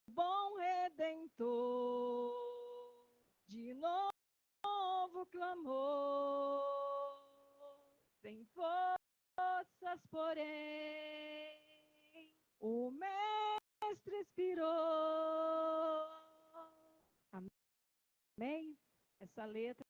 Speaker 6: bom Redentor, de novo clamou, sem forças, porém, o Mestre expirou. Amém? Essa letra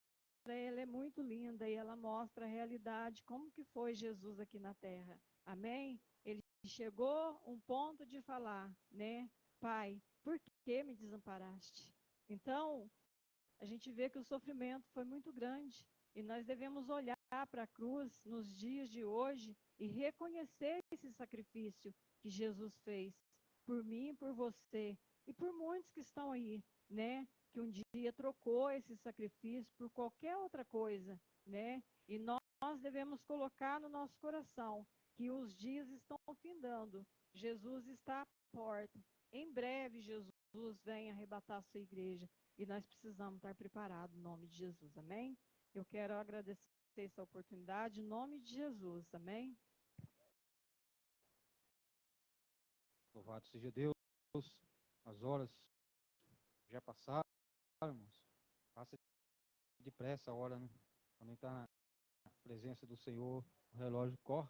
Speaker 6: ela é muito linda e ela mostra a realidade, como que foi Jesus aqui na terra. Amém? Ele chegou um ponto de falar, né? Pai, por que me desamparaste? Então, a gente vê que o sofrimento foi muito grande e nós devemos olhar para a cruz nos dias de hoje e reconhecer esse sacrifício que Jesus fez por mim, por você e por muitos que estão aí, né? Que um dia trocou esse sacrifício por qualquer outra coisa, né? E nós devemos colocar no nosso coração que os dias estão findando. Jesus está à porta. Em breve, Jesus vem arrebatar a sua igreja. E nós precisamos estar preparados em nome de Jesus, amém? Eu quero agradecer essa oportunidade em nome de Jesus, amém?
Speaker 1: Louvado seja Deus. As horas já passaram, irmãos. Passa depressa a hora, né? Quando está na presença do Senhor, o relógio corre.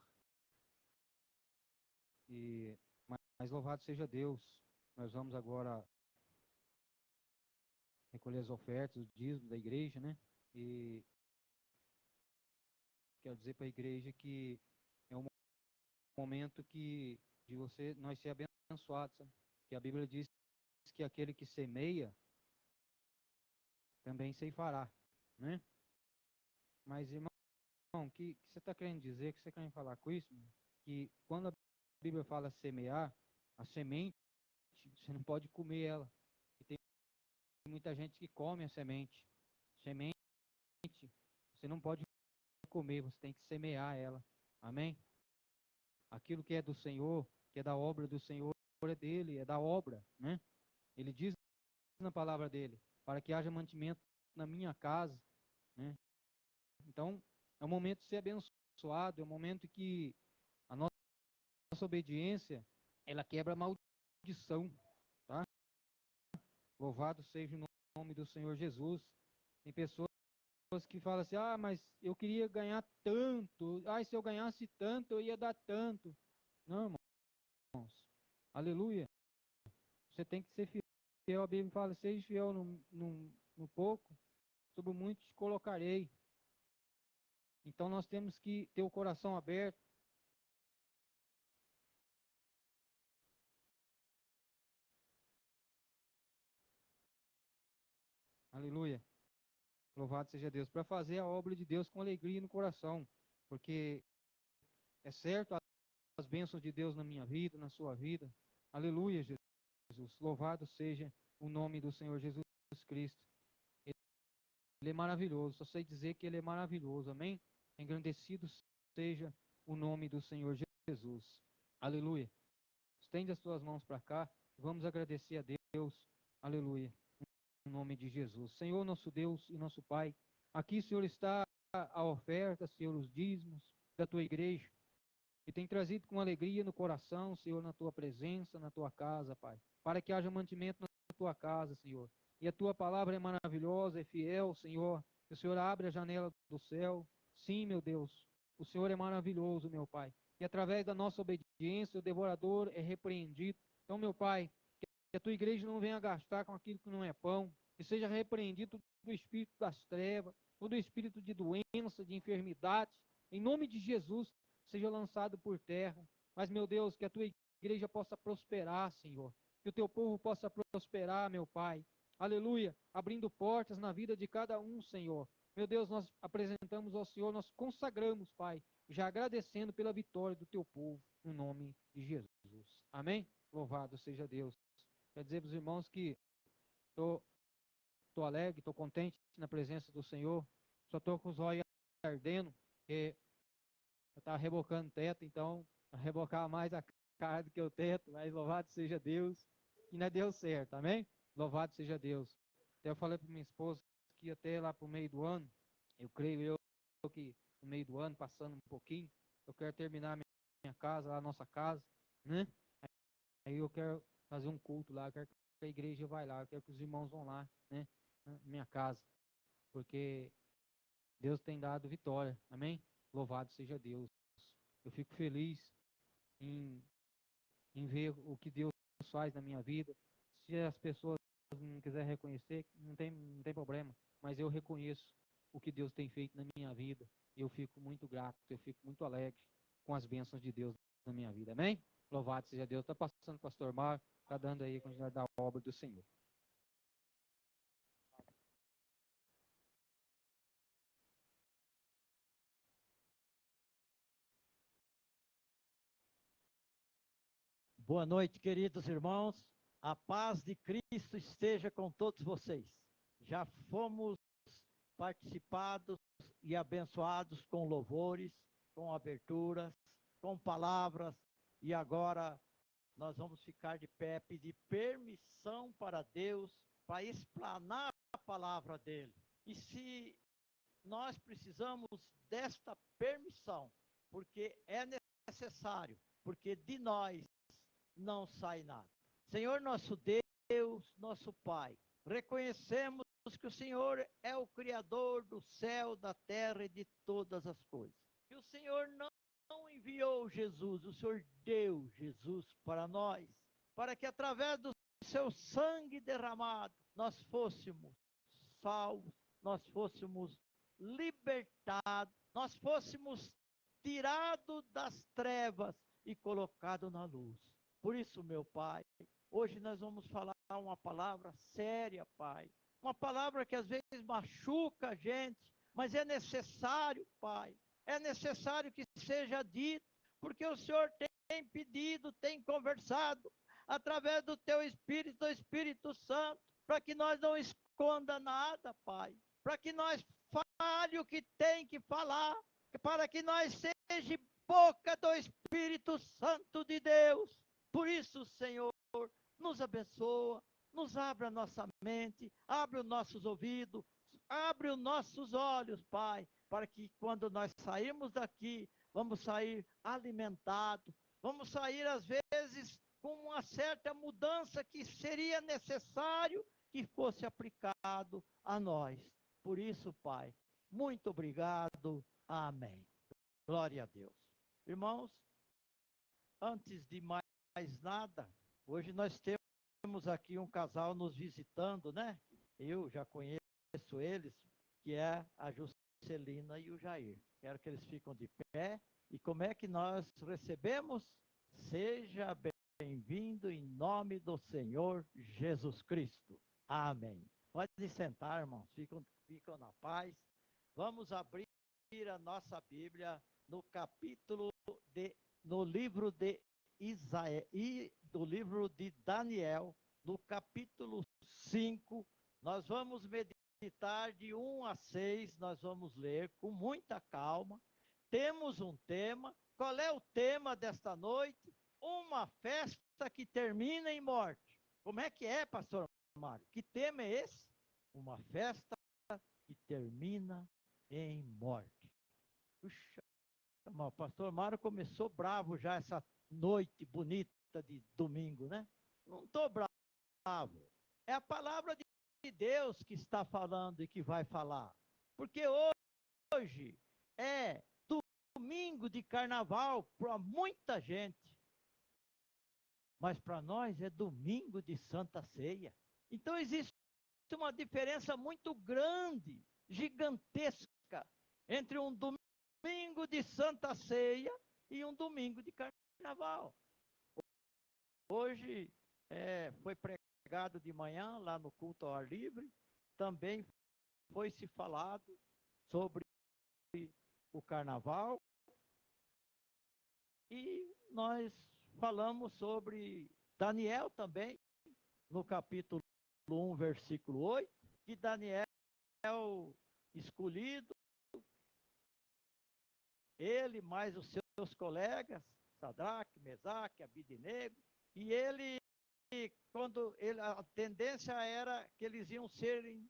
Speaker 1: Mas louvado seja Deus. Nós vamos agora recolher as ofertas, o dízimo da igreja, né? E quero dizer para a igreja que é um momento que de nós ser abençoados, sabe? Que a Bíblia diz que aquele que semeia também ceifará, né? Mas, irmão, o que você está querendo dizer, o que você quer falar com isso? Que quando a Bíblia fala semear, a semente, você não pode comer ela. E tem muita gente que come a semente. Semente, você não pode comer, você tem que semear ela. Amém? Aquilo que é do Senhor, que é da obra do Senhor, é dele, é da obra, né? Ele diz na palavra dele, para que haja mantimento na minha casa, né? Então, é um momento de ser abençoado, é um momento que a nossa obediência, ela quebra a maldição, tá? Louvado seja o nome do Senhor Jesus. Tem pessoas que falam assim, mas eu queria ganhar tanto, se eu ganhasse tanto, eu ia dar tanto. Não, irmãos, aleluia. Você tem que ser fiel, a Bíblia fala, seja fiel no pouco, sobre muito te colocarei. Então nós temos que ter o coração aberto, Aleluia. Louvado seja Deus. Para fazer a obra de Deus com alegria no coração. Porque é certo as bênçãos de Deus na minha vida, na sua vida. Aleluia, Jesus. Louvado seja o nome do Senhor Jesus Cristo. Ele é maravilhoso. Só sei dizer que Ele é maravilhoso. Amém? Engrandecido seja o nome do Senhor Jesus. Aleluia. Estende as suas mãos para cá. Vamos agradecer a Deus. Aleluia. Em nome de Jesus. Senhor, nosso Deus e nosso Pai, aqui, Senhor, está a oferta, Senhor, os dízimos da tua igreja, que tem trazido com alegria no coração, Senhor, na tua presença, na tua casa, Pai, para que haja mantimento na tua casa, Senhor. E a tua palavra é maravilhosa, é fiel, Senhor. O Senhor abre a janela do céu. Sim, meu Deus, o Senhor é maravilhoso, meu Pai. E através da nossa obediência, o devorador é repreendido. Então, meu Pai, que a tua igreja não venha gastar com aquilo que não é pão, que seja repreendido do espírito das trevas, todo espírito de doença, de enfermidade, em nome de Jesus, seja lançado por terra. Mas, meu Deus, que a tua igreja possa prosperar, Senhor, que o teu povo possa prosperar, meu Pai. Aleluia, abrindo portas na vida de cada um, Senhor. Meu Deus, nós apresentamos ao Senhor, nós consagramos, Pai, já agradecendo pela vitória do teu povo, no nome de Jesus. Amém? Louvado seja Deus. Quer dizer para os irmãos que estou alegre, estou contente na presença do Senhor. Só estou com os olhos ardendo, porque eu estava rebocando o teto, então rebocar mais a cara do que o teto, mas louvado seja Deus, e não deu certo, amém? Louvado seja Deus. Até eu falei para minha esposa que até lá para o meio do ano, eu creio que no meio do ano, passando um pouquinho, eu quero terminar minha casa, lá a nossa casa, né? Aí eu quero fazer um culto lá, eu quero que a igreja vai lá, eu quero que os irmãos vão lá, né? Na minha casa, porque Deus tem dado vitória, amém? Louvado seja Deus. Eu fico feliz em, em ver o que Deus faz na minha vida. Se as pessoas não quiserem reconhecer, não tem problema, mas eu reconheço o que Deus tem feito na minha vida. E eu fico muito grato, eu fico muito alegre com as bênçãos de Deus na minha vida, amém? Louvado seja Deus. Está passando o pastor Mar, está dando aí a continuidade da obra do Senhor.
Speaker 7: Boa noite, queridos irmãos. A paz de Cristo esteja com todos vocês. Já fomos participados e abençoados com louvores, com aberturas, com palavras, e agora nós vamos ficar de pé, pedir permissão para Deus para explanar a palavra dele. E se nós precisamos desta permissão, porque é necessário, porque de nós não sai nada. Senhor nosso Deus, nosso Pai, reconhecemos que o Senhor é o Criador do céu, da terra e de todas as coisas. E o Senhor não enviou Jesus, o Senhor deu Jesus para nós, para que através do seu sangue derramado, nós fôssemos salvos, nós fôssemos libertados, nós fôssemos tirados das trevas e colocados na luz. Por isso, meu Pai, hoje nós vamos falar uma palavra séria, Pai. Uma palavra que às vezes machuca a gente, mas é necessário, Pai. É necessário que seja dito, porque o Senhor tem pedido, tem conversado, através do Teu Espírito, do Espírito Santo, para que nós não esconda nada, Pai. Para que nós fale o que tem que falar, para que nós seja boca do Espírito Santo de Deus. Por isso, Senhor, nos abençoa, nos abre a nossa mente, abre os nossos ouvidos, abre os nossos olhos, Pai, para que quando nós sairmos daqui, vamos sair alimentados, vamos sair às vezes com uma certa mudança que seria necessário que fosse aplicado a nós. Por isso, Pai, muito obrigado. Amém. Glória a Deus. Irmãos, antes de mais nada, hoje nós temos aqui um casal nos visitando, né? Eu já conheço eles, que é a Juscelina e o Jair. Quero que eles fiquem de pé. E como é que nós recebemos? Seja bem-vindo em nome do Senhor Jesus Cristo. Amém. Pode sentar, irmãos, ficam na paz. Vamos abrir a nossa Bíblia no livro de Isaías e do livro de Daniel, no capítulo 5. Nós vamos meditar de 1 a 6, nós vamos ler com muita calma. Temos um tema. Qual é o tema desta noite? Uma festa que termina em morte. Como é que é, pastor Mário? Que tema é esse? Uma festa que termina em morte. Puxa, o pastor Mário começou bravo já essa noite bonita de domingo, né? Não estou bravo. É a palavra de Deus que está falando e que vai falar. Porque hoje é domingo de carnaval para muita gente. Mas para nós é domingo de Santa Ceia. Então existe uma diferença muito grande, gigantesca, entre um domingo de Santa Ceia e um domingo de carnaval. Hoje foi pregado de manhã lá no culto ao ar livre, também foi se falado sobre o carnaval e nós falamos sobre Daniel também, no capítulo 1, versículo 8, que Daniel escolhido, ele mais os seus colegas, Sadraque, Mesaque, Abidnego, e a tendência era que eles iam serem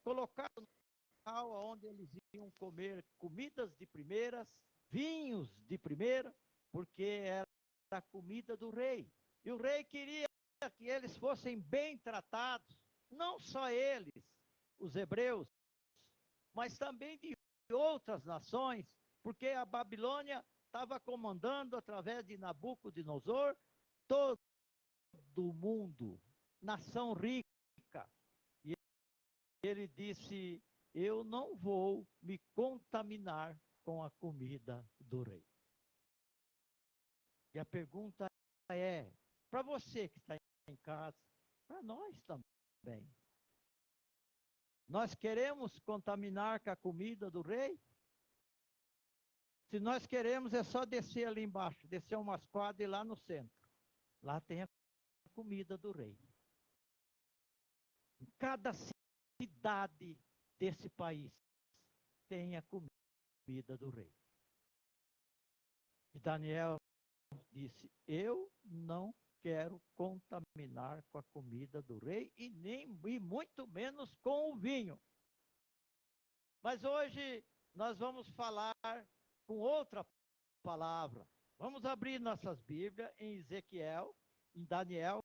Speaker 7: colocados no local onde eles iam comer comidas de primeiras, vinhos de primeira, porque era a comida do rei. E o rei queria que eles fossem bem tratados, não só eles, os hebreus, mas também de outras nações, porque a Babilônia estava comandando através de Nabucodonosor todo o mundo, nação rica. E ele disse: eu não vou me contaminar com a comida do rei. E a pergunta é, para você que está em casa, para nós também. Nós queremos contaminar com a comida do rei? Se nós queremos, é só descer ali embaixo, descer umas quadras e ir lá no centro. Lá tem a comida do rei. Em cada cidade desse país tem a comida do rei. E Daniel disse: eu não quero contaminar com a comida do rei e muito menos com o vinho. Mas hoje nós vamos falar com outra palavra. Vamos abrir nossas Bíblias em Ezequiel, em Daniel,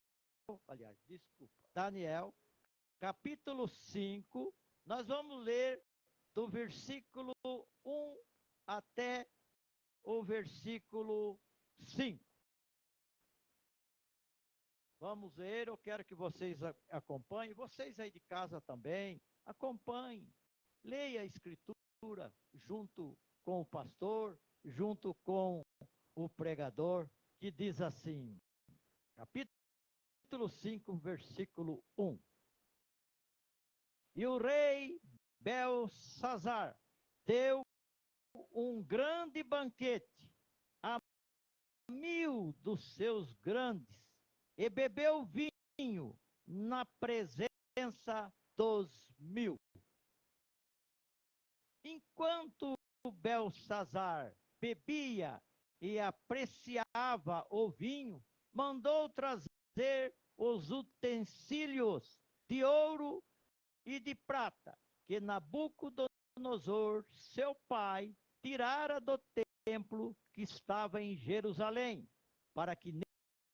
Speaker 7: Daniel, capítulo 5, nós vamos ler do versículo 1 até o versículo 5. Vamos ver, eu quero que vocês acompanhem, vocês aí de casa também, acompanhem, leia a Escritura junto com o pastor, junto com o pregador, que diz assim, capítulo 5, versículo 1. E o rei Belsazar deu um grande banquete a 1000 dos seus grandes e bebeu vinho na presença dos 1000. Enquanto Belsazar bebia e apreciava o vinho, mandou trazer os utensílios de ouro e de prata que Nabucodonosor, seu pai, tirara do templo que estava em Jerusalém, para que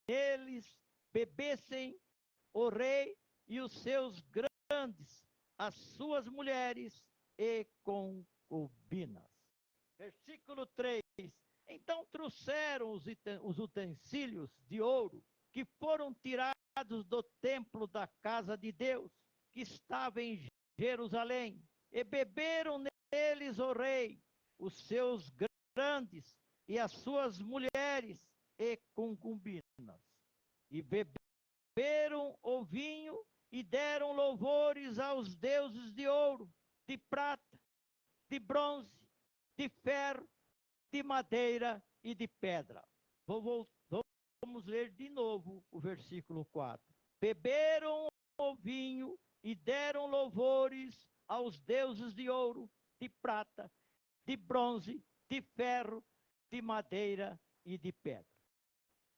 Speaker 7: neles bebessem o rei e os seus grandes, as suas mulheres e concubinas. Versículo 3. Então trouxeram os utensílios de ouro que foram tirados do templo da casa de Deus, que estava em Jerusalém, e beberam neles o rei, os seus grandes e as suas mulheres e concubinas. E beberam o vinho e deram louvores aos deuses de ouro, de prata, de bronze, de ferro, de madeira e de pedra. Vamos ler de novo o versículo 4. Beberam o vinho e deram louvores aos deuses de ouro, de prata, de bronze, de ferro, de madeira e de pedra.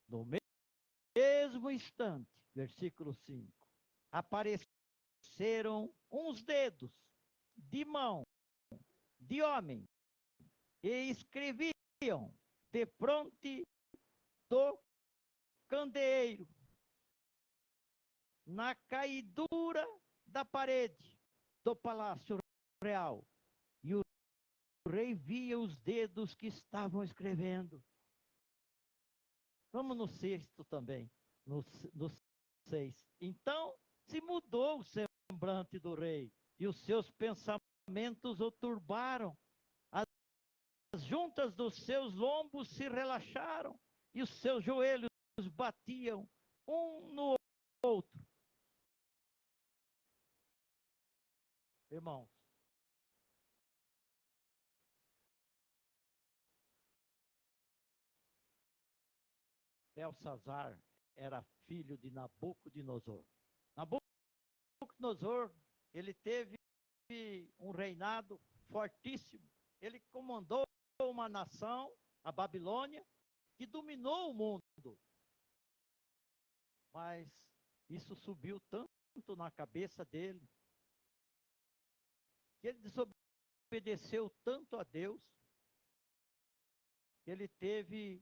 Speaker 7: No mesmo instante, versículo 5, apareceram uns dedos de mão de homem e escreviam defronte do candeeiro, na caidura da parede do palácio real. E o rei via os dedos que estavam escrevendo. Vamos no sexto também, no 6. Então se mudou o semblante do rei, e os seus pensamentos o turbaram. As juntas dos seus lombos se relaxaram, e os seus joelhos batiam um no outro. Irmãos, Belsazar era filho de Nabucodonosor. Nabucodonosor, ele teve um reinado fortíssimo. Ele comandou uma nação, a Babilônia, que dominou o mundo. Mas isso subiu tanto na cabeça dele, que ele desobedeceu tanto a Deus, que ele teve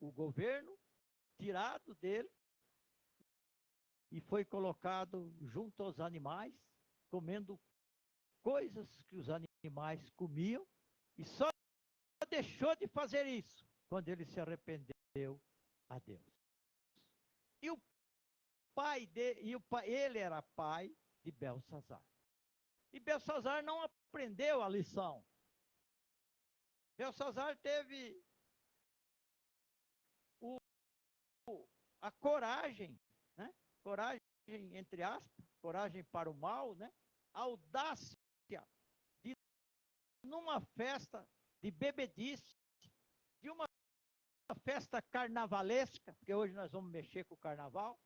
Speaker 7: o governo tirado dele e foi colocado junto aos animais, comendo coisas que os animais comiam, e só deixou de fazer isso quando ele se arrependeu a Deus. E o pai dele, ele era pai de Belsazar. E Belsazar não aprendeu a lição. Belsazar teve a coragem, né? Coragem, entre aspas, coragem para o mal, né? A audácia de, numa festa de bebedice, de uma festa carnavalesca, porque hoje nós vamos mexer com o carnaval,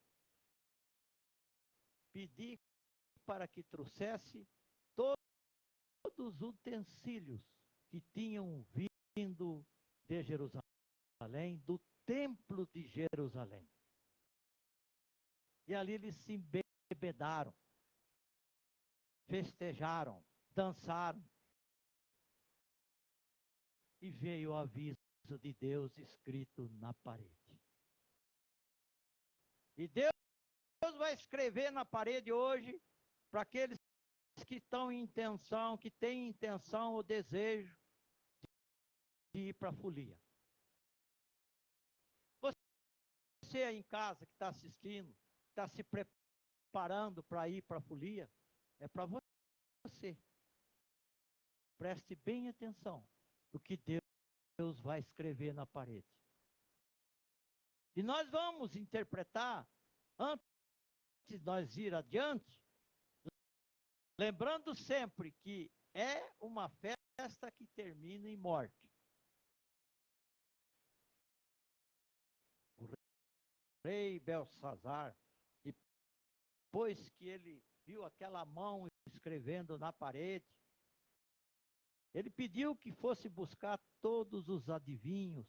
Speaker 7: pedir para que trouxesse todos os utensílios que tinham vindo de Jerusalém, do templo de Jerusalém. E ali eles se embebedaram, festejaram, dançaram. E veio o aviso de Deus escrito na parede. E Deus vai escrever na parede hoje para aqueles que estão em intenção, que têm intenção ou desejo de ir para a folia. Você aí em casa que está assistindo, está se preparando para ir para a folia, é para você. Preste bem atenção no que Deus vai escrever na parede. E nós vamos interpretar, antes de nós ir adiante, lembrando sempre que é uma festa que termina em morte. O rei Belsazar, depois que ele viu aquela mão escrevendo na parede, ele pediu que fosse buscar todos os adivinhos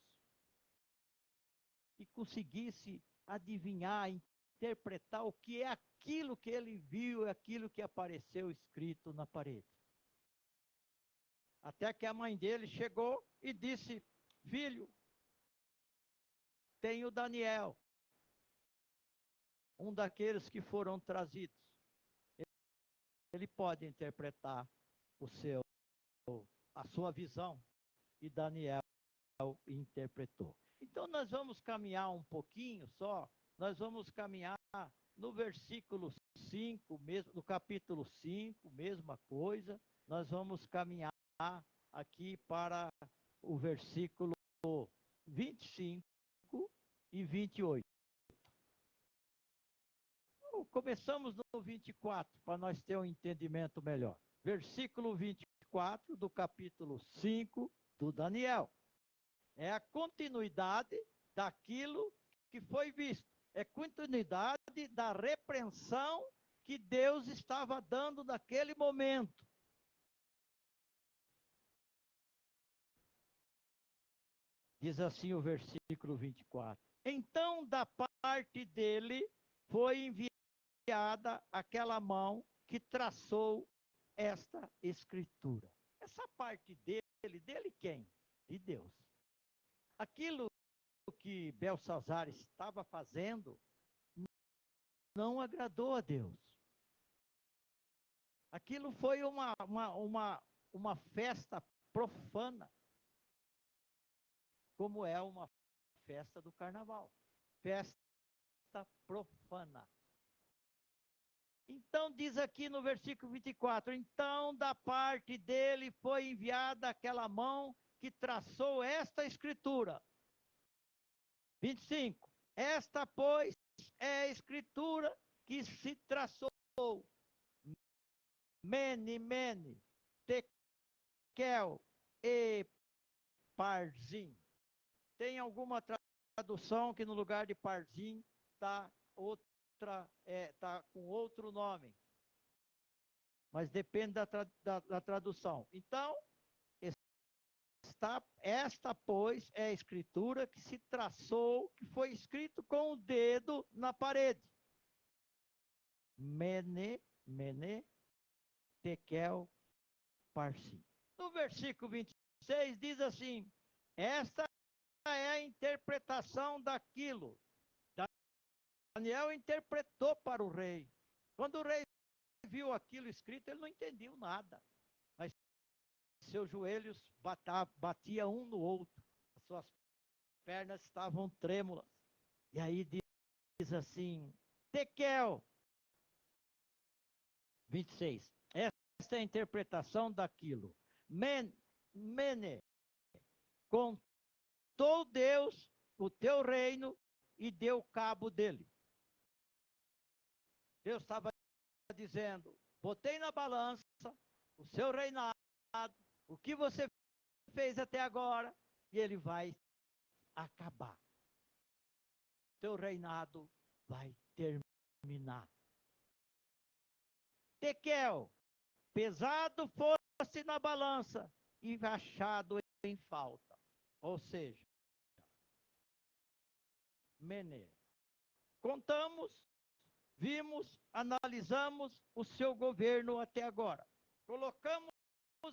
Speaker 7: e conseguisse adivinhar, interpretar o que é aquilo que ele viu, aquilo que apareceu escrito na parede. Até que a mãe dele chegou e disse: filho, tem o Daniel, um daqueles que foram trazidos. Ele pode interpretar a sua visão. E Daniel interpretou. Então nós vamos caminhar um pouquinho só, nós vamos caminhar no versículo 5, mesmo, no capítulo 5, mesma coisa, nós vamos caminhar aqui para o versículo 25 e 28. Então, começamos no 24, para nós ter um entendimento melhor. Versículo 24 do capítulo 5 do Daniel. É a continuidade daquilo que foi visto. É continuidade da repreensão que Deus estava dando naquele momento. Diz assim o versículo 24. Então, da parte dele, foi enviada aquela mão que traçou esta escritura. Essa parte dele quem? De Deus. Aquilo que Belsazar estava fazendo não agradou a Deus. Aquilo foi uma festa profana, como é uma festa do carnaval. Festa profana. Então, diz aqui no versículo 24, então da parte dele foi enviada aquela mão que traçou esta escritura. 25, esta, pois, é a escritura que se traçou. Mene, tekel e parzim. Tem alguma tradução que no lugar de parzim está tá com outro nome. Mas depende da tradução. Então, esta, pois, é a escritura que se traçou, que foi escrito com o dedo na parede. Mene, tekel, parsim. No versículo 26 diz assim, esta é a interpretação daquilo. Daniel interpretou para o rei. Quando o rei viu aquilo escrito, ele não entendeu nada. Mas seus joelhos batiam um no outro. As suas pernas estavam trêmulas. E aí diz assim, tekel, 26. Esta é a interpretação daquilo. Mene, contou Deus o teu reino e deu cabo dele. Deus estava dizendo, botei na balança o seu reinado, o que você fez até agora, e ele vai acabar. Teu reinado vai terminar. Tekel, pesado fosse na balança e achado em falta. Ou seja, Mene. Contamos, vimos, analisamos o seu governo até agora. Colocamos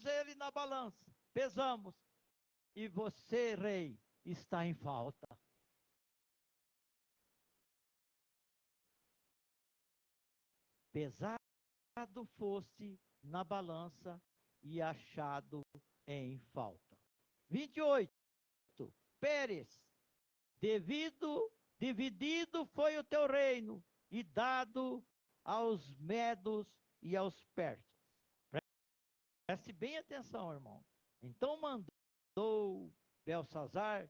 Speaker 7: ele na balança, pesamos. E você, rei, está em falta. Pesado fosse na balança e achado em falta. 28. Pérez, dividido foi o teu reino e dado aos medos e aos persas. Preste bem atenção, irmão. Então mandou Belsazar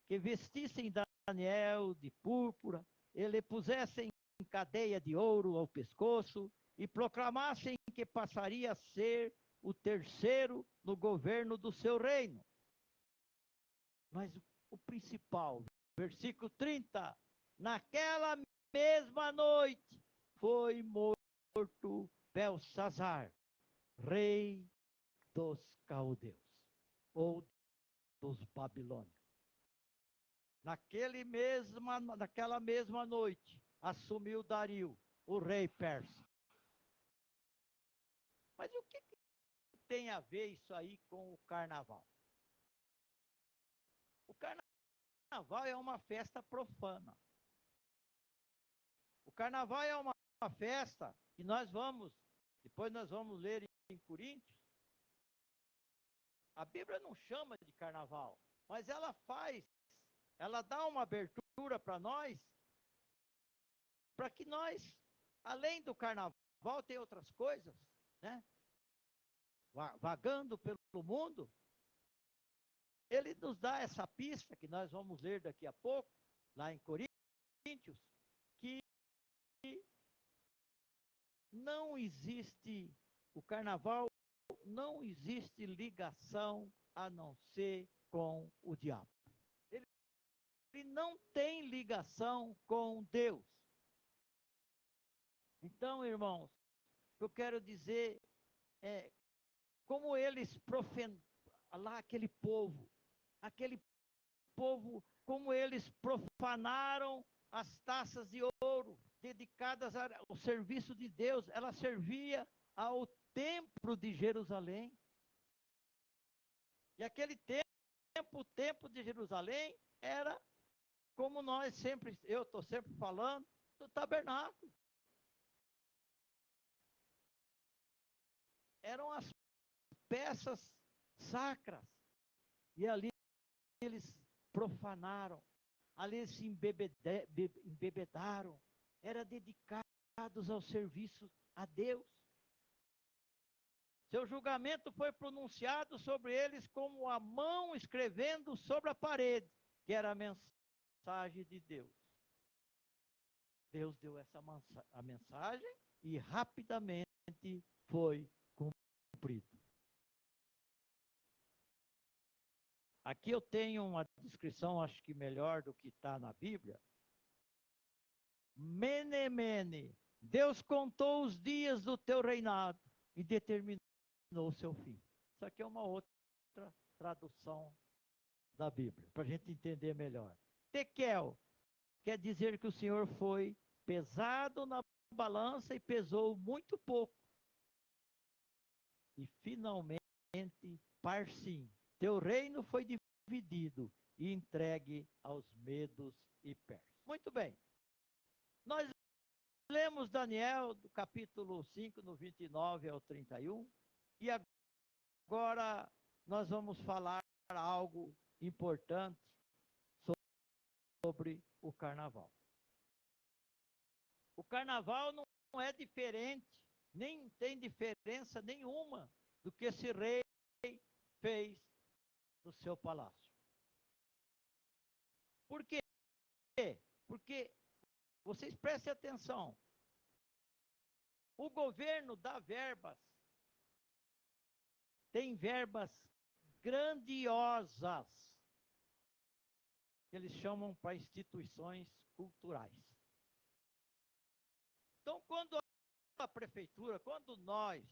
Speaker 7: que vestissem Daniel de púrpura, ele pusessem cadeia de ouro ao pescoço e proclamassem que passaria a ser o terceiro no governo do seu reino. Mas o principal, versículo 30, naquela mesma noite foi morto Belsazar, rei dos caldeus, ou dos babilônios. Naquela mesma noite, assumiu Dario, o rei persa. Mas o que tem a ver isso aí com o carnaval? O carnaval é uma festa profana. O carnaval é uma festa que depois nós vamos ler em Coríntios. A Bíblia não chama de carnaval, mas ela dá uma abertura para nós, para que nós, além do carnaval, tem outras coisas, né? Vagando pelo mundo, ele nos dá essa pista, que nós vamos ler daqui a pouco, lá em Coríntios, que não existe, o carnaval não existe ligação a não ser com o diabo. Ele não tem ligação com Deus. Então, irmãos, eu quero dizer como eles lá aquele povo, como eles profanaram as taças de ouro dedicadas ao serviço de Deus. Ela servia ao templo de Jerusalém. E aquele tempo, o templo de Jerusalém, era como eu estou sempre falando, do tabernáculo. Eram as peças sacras. E ali eles profanaram, ali eles se embebedaram, eram dedicados ao serviço a Deus. Seu julgamento foi pronunciado sobre eles como a mão escrevendo sobre a parede, que era a mensagem de Deus. Deus deu a mensagem e rapidamente foi cumprido. Aqui eu tenho uma descrição, acho que melhor do que está na Bíblia. Mene, mene, Deus contou os dias do teu reinado e determinou o seu fim. Isso aqui é uma outra tradução da Bíblia, para a gente entender melhor. Tekel quer dizer que o Senhor foi pesado na balança e pesou muito pouco. E finalmente, Parsim, teu reino foi dividido e entregue aos medos e persas. Muito bem. Nós lemos Daniel, do capítulo 5, no 29 ao 31, e agora nós vamos falar algo importante sobre o carnaval. O carnaval não é diferente, nem tem diferença nenhuma do que esse rei fez no seu palácio. Por quê? Porque, vocês prestem atenção, o governo dá verbas, tem verbas grandiosas, que eles chamam para instituições culturais. Então, quando a prefeitura, quando nós,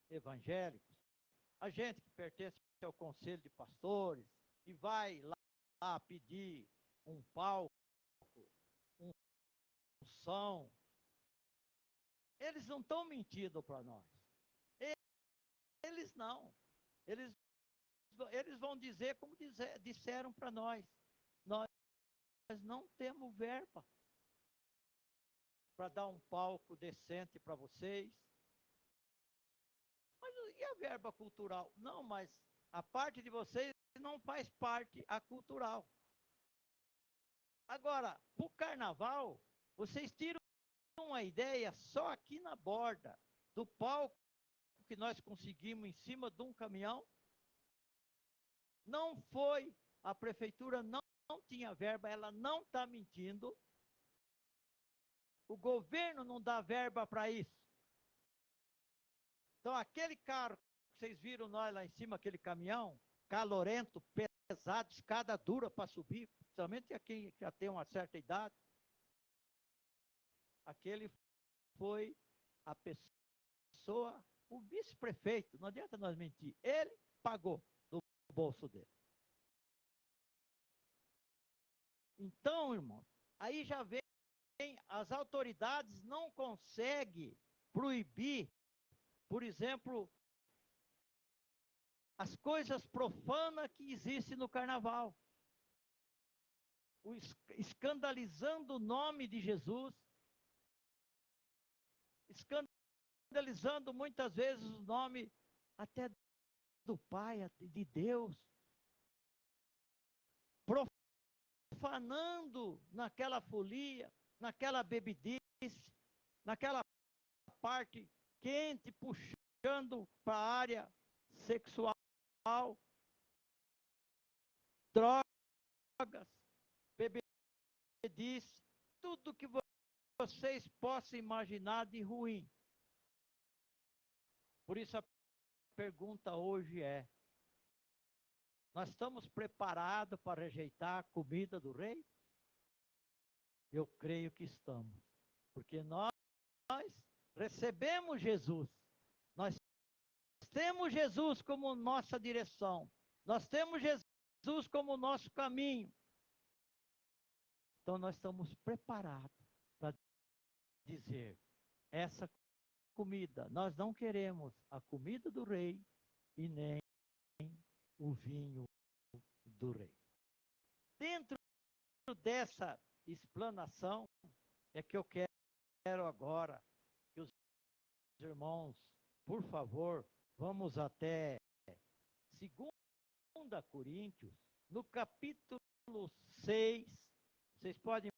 Speaker 7: evangélicos, a gente que pertence ao conselho de pastores, e vai lá pedir um palco, um som, eles não estão mentindo para nós. Eles não. Eles vão dizer como disseram para nós. Nós não temos verba para dar um palco decente para vocês. Mas e a verba cultural? Não, mas a parte de vocês não faz parte a cultural. Agora, para o carnaval, vocês tiram uma ideia só aqui na borda do palco que nós conseguimos em cima de um caminhão. Não foi, a prefeitura não tinha verba, ela não está mentindo. O governo não dá verba para isso. Então, aquele carro que vocês viram nós lá em cima, aquele caminhão, calorento, pesado, escada dura para subir, principalmente quem já tem uma certa idade, aquele foi a pessoa, o vice-prefeito, não adianta nós mentir, ele pagou do bolso dele. Então, irmão, aí já vem, as autoridades não conseguem proibir, por exemplo, as coisas profanas que existem no carnaval. Escandalizando o nome de Jesus, escandalizando muitas vezes o nome até do Pai, de Deus, profanando naquela folia, naquela bebidice, naquela parte quente, puxando para a área sexual, drogas, bebedice, tudo que vocês possam imaginar de ruim. Por isso a pergunta hoje é: nós estamos preparados para rejeitar a comida do rei? Eu creio que estamos, porque nós recebemos Jesus, nós temos Jesus como nossa direção, nós temos Jesus como nosso caminho. Então nós estamos preparados para dizer: essa comida, nós não queremos a comida do rei e nem o vinho do rei. Dentro dessa explanação é que eu quero agora que os irmãos, por favor, vamos até 2 Coríntios, no capítulo 6, vocês podem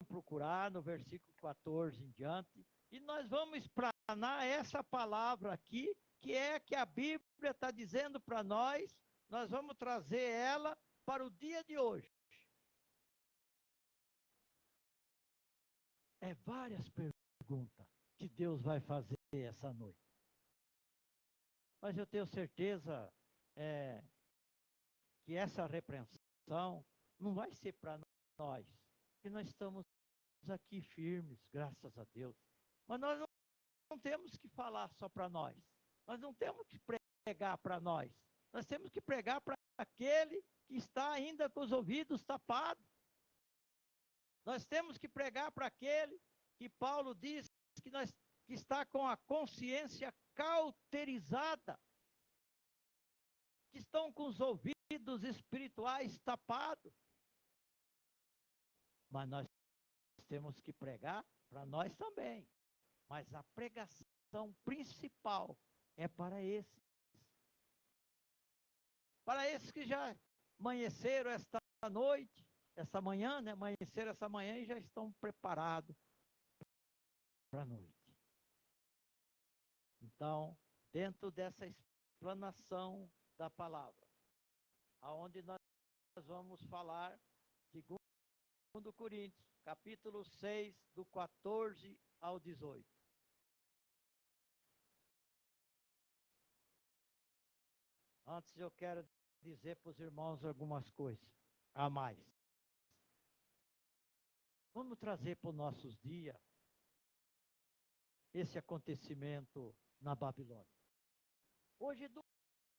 Speaker 7: procurar no versículo 14 em diante, e nós vamos explanar essa palavra aqui, que é que a Bíblia está dizendo para nós vamos trazer ela para o dia de hoje. É várias perguntas que Deus vai fazer essa noite. Mas eu tenho certeza que essa repreensão não vai ser para nós, que nós estamos aqui firmes, graças a Deus. Mas nós não temos que falar só para nós. Nós não temos que pregar para nós. Nós temos que pregar para aquele que está ainda com os ouvidos tapados. Nós temos que pregar para aquele que Paulo diz que está com a consciência cauterizada, que estão com os ouvidos espirituais tapados. Mas nós temos que pregar para nós também. Mas a pregação principal é para esses. Para esses que já amanheceram esta noite, essa manhã, né? Amanheceram essa manhã e já estão preparados para a noite. Então, dentro dessa explanação da palavra, aonde nós vamos falar, 2 Coríntios, capítulo 6, do 14 ao 18. Antes eu quero dizer para os irmãos algumas coisas a mais. Vamos trazer para os nossos dias esse acontecimento na Babilônia. Hoje é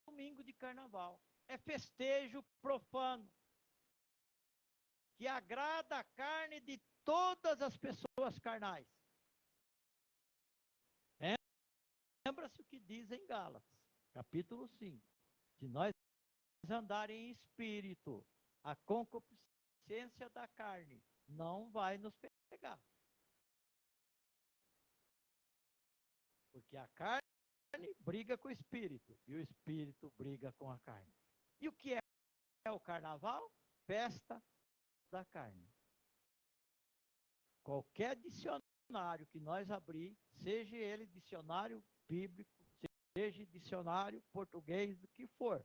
Speaker 7: domingo de carnaval. É festejo profano que agrada a carne de todas as pessoas carnais. Lembra-se o que diz em Gálatas, capítulo 5. Se nós andarem em espírito, a concupiscência da carne não vai nos pegar. Porque a carne briga com o espírito e o espírito briga com a carne. E o que é o carnaval? Festa da carne. Qualquer dicionário que nós abrir, seja ele dicionário bíblico, seja dicionário português, do que for,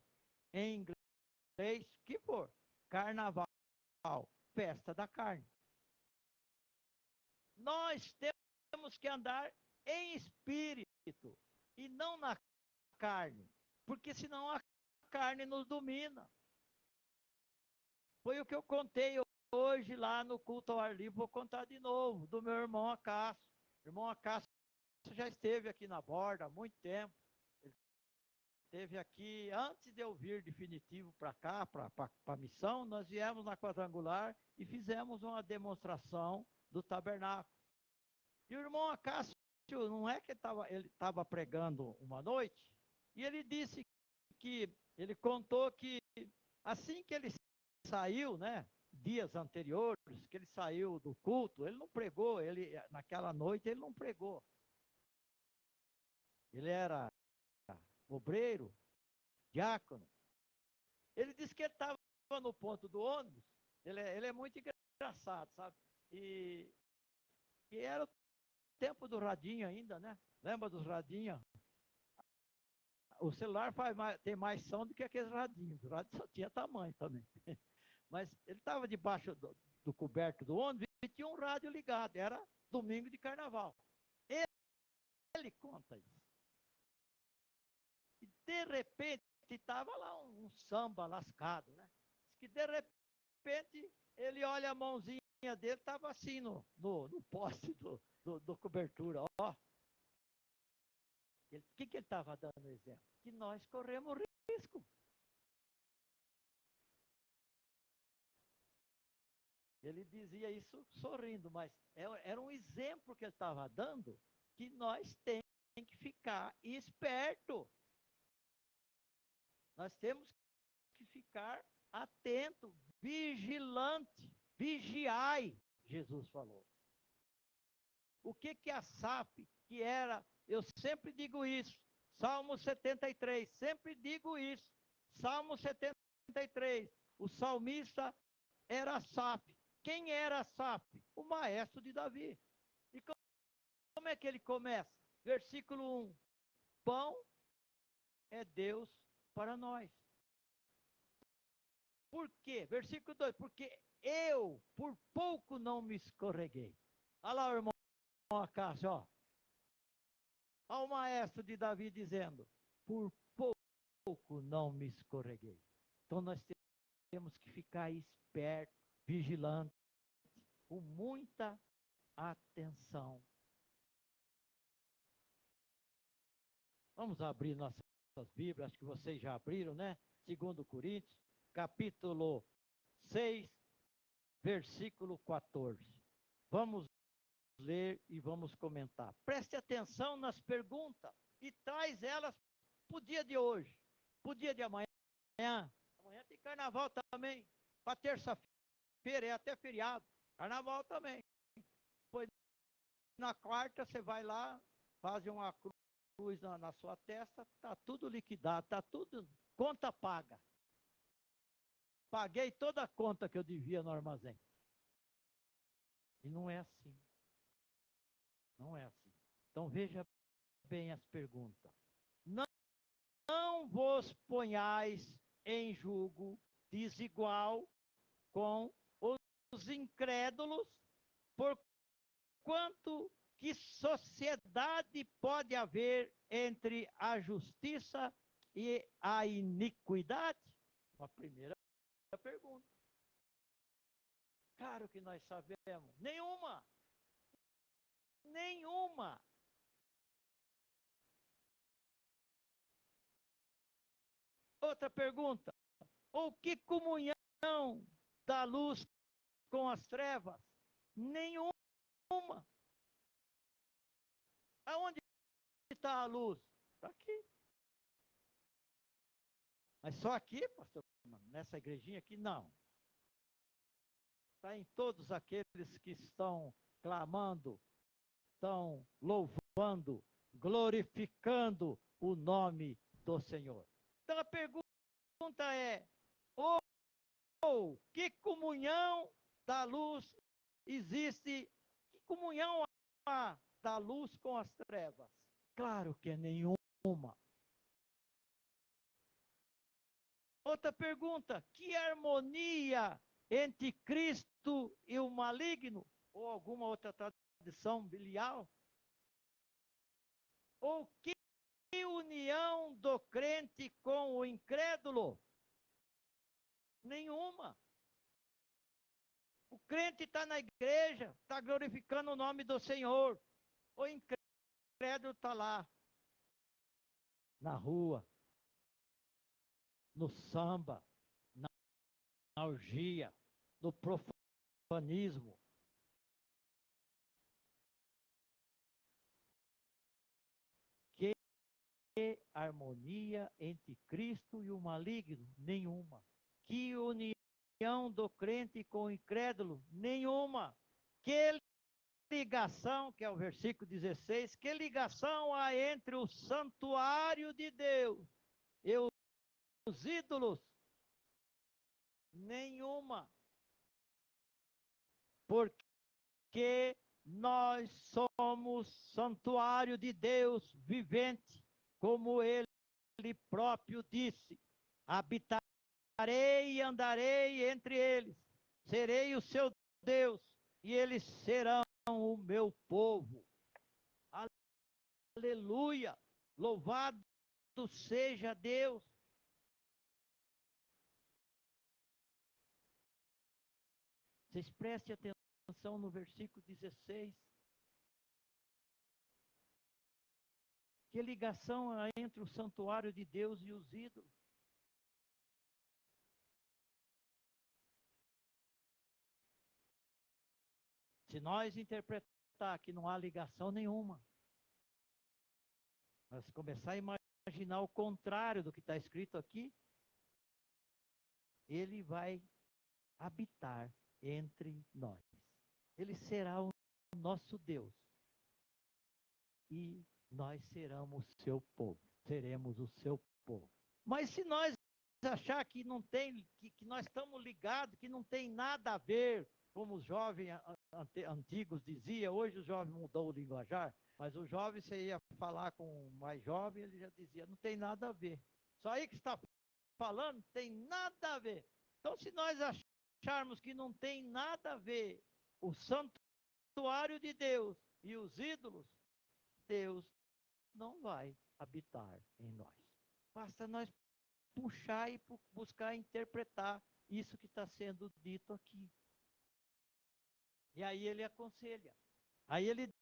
Speaker 7: em inglês, o que for, carnaval, festa da carne. Nós temos que andar em espírito e não na carne, porque senão a carne nos domina. Foi o que eu contei hoje lá no culto ao ar livre, vou contar de novo, do meu irmão Acácio. O irmão Acácio já esteve aqui na borda há muito tempo. Ele esteve aqui antes de eu vir definitivo para cá, para a missão. Nós viemos na quadrangular e fizemos uma demonstração do tabernáculo. E o irmão Acácio, não é que ele estava pregando uma noite, e ele disse que, ele contou que assim que ele saiu, né, dias anteriores, que ele saiu do culto, ele não pregou, naquela noite ele não pregou. Ele era obreiro, diácono. Ele disse que ele estava no ponto do ônibus, ele é muito engraçado, sabe? E era o tempo do radinho ainda, né? Lembra dos radinhos? O celular tem mais som do que aqueles radinhos. O rádio só tinha tamanho também. Mas ele estava debaixo do coberto do ônibus e tinha um rádio ligado. Era domingo de carnaval. Ele conta isso. de repente, estava lá um samba lascado, né? Diz que de repente ele olha a mãozinha dele, estava assim no poste do cobertura, ó. O que ele estava dando exemplo? Que nós corremos risco. Ele dizia isso sorrindo, mas era um exemplo que ele estava dando, que nós temos que ficar esperto. Nós temos que ficar atento, vigilante, vigiai, Jesus falou. O que a SAF, que era, eu sempre digo isso, Salmo 73, sempre digo isso, Salmo 73, o salmista era Asaf. Quem era Asaf? O maestro de Davi. E como é que ele começa? Versículo 1, pão é Deus para nós. Por quê? Versículo 2, porque eu por pouco não me escorreguei. Olha lá o irmão Acácio, ó. Olha o maestro de Davi dizendo, por pouco não me escorreguei. Então nós temos que ficar esperto, vigilante, com muita atenção. Vamos abrir nossas Bíblias, acho que vocês já abriram, né? 2 Coríntios, capítulo 6, versículo 14. Vamos ler e vamos comentar. Preste atenção nas perguntas e traz elas para o dia de hoje, para o dia de amanhã. Amanhã tem carnaval também, para terça-feira é até feriado, carnaval também. Depois, na quarta, você vai lá, faz uma cruz na sua testa, está tudo liquidado, está tudo, conta paga. Paguei toda a conta que eu devia no armazém. E não é assim. Não é assim. Então veja bem as perguntas. Não vos ponhais em julgo desigual com os incrédulos, porquanto que sociedade pode haver entre a justiça e a iniquidade? Uma primeira pergunta. Claro que nós sabemos. Nenhuma. Nenhuma. Outra pergunta. Ou que comunhão da luz com as trevas? Nenhuma. Aonde está a luz? Está aqui. Mas só aqui, pastor? Nessa igrejinha aqui, não. Está em todos aqueles que estão clamando, estão louvando, glorificando o nome do Senhor. Então a pergunta é, que comunhão da luz existe? Que comunhão há da luz com as trevas? Claro que é nenhuma. Outra pergunta, que harmonia entre Cristo e o maligno? Ou alguma outra tradição biliar? Ou que união do crente com o incrédulo? Nenhuma. O crente está na igreja, está glorificando o nome do Senhor. O incrédulo está lá, na rua, no samba, na orgia, no profanismo. Que harmonia entre Cristo e o maligno? Nenhuma. Que união do crente com o incrédulo? Nenhuma. Que ligação, que é o versículo 16, que ligação há entre o santuário de Deus e os ídolos? Nenhuma. Porque nós somos santuário de Deus vivente, como ele próprio disse: habitarei e andarei entre eles, serei o seu Deus, e eles serão o meu povo. Aleluia! Louvado seja Deus. Vocês prestem atenção no versículo 16. Que ligação há entre o santuário de Deus e os ídolos? Se nós interpretar que não há ligação nenhuma, nós começar a imaginar o contrário do que está escrito aqui, ele vai habitar entre nós. Ele será o nosso Deus. E nós seremos o seu povo. Seremos o seu povo. Mas se nós achar que não tem, que nós estamos ligados, que não tem nada a ver, como os jovens antigos diziam, hoje os jovens mudou o linguajar, mas o jovem, você ia falar com o mais jovem, ele já dizia, não tem nada a ver. Só aí que está falando, tem nada a ver. Então, se nós acharmos que não tem nada a ver o santuário de Deus e os ídolos, Deus não vai habitar em nós. Basta nós puxar e buscar interpretar isso que está sendo dito aqui. E aí ele aconselha. Aí ele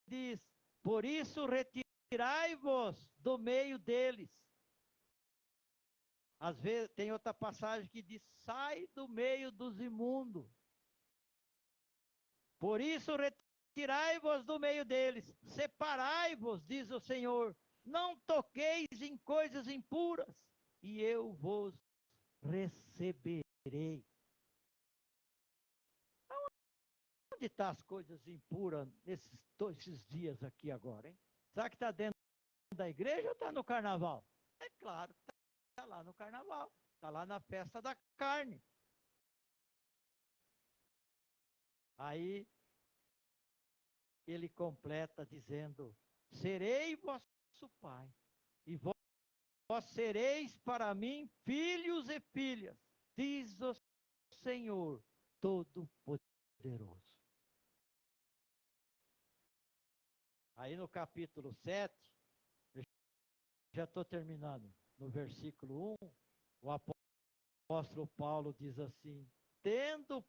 Speaker 7: diz, por isso retirai-vos do meio deles. Às vezes tem outra passagem que diz, sai do meio dos imundos. Por isso retirai-vos do meio deles, separai-vos, diz o Senhor, não toqueis em coisas impuras, e eu vos receberei. Onde estão as coisas impuras esses dias aqui agora, hein? Será que está dentro da igreja ou está no carnaval? É claro que está lá no carnaval, está lá na festa da carne. Aí ele completa dizendo, serei vosso pai, e vós sereis para mim filhos e filhas, diz o Senhor Todo-Poderoso. Aí no capítulo 7, já estou terminando, no versículo 1, o apóstolo Paulo diz assim, tendo,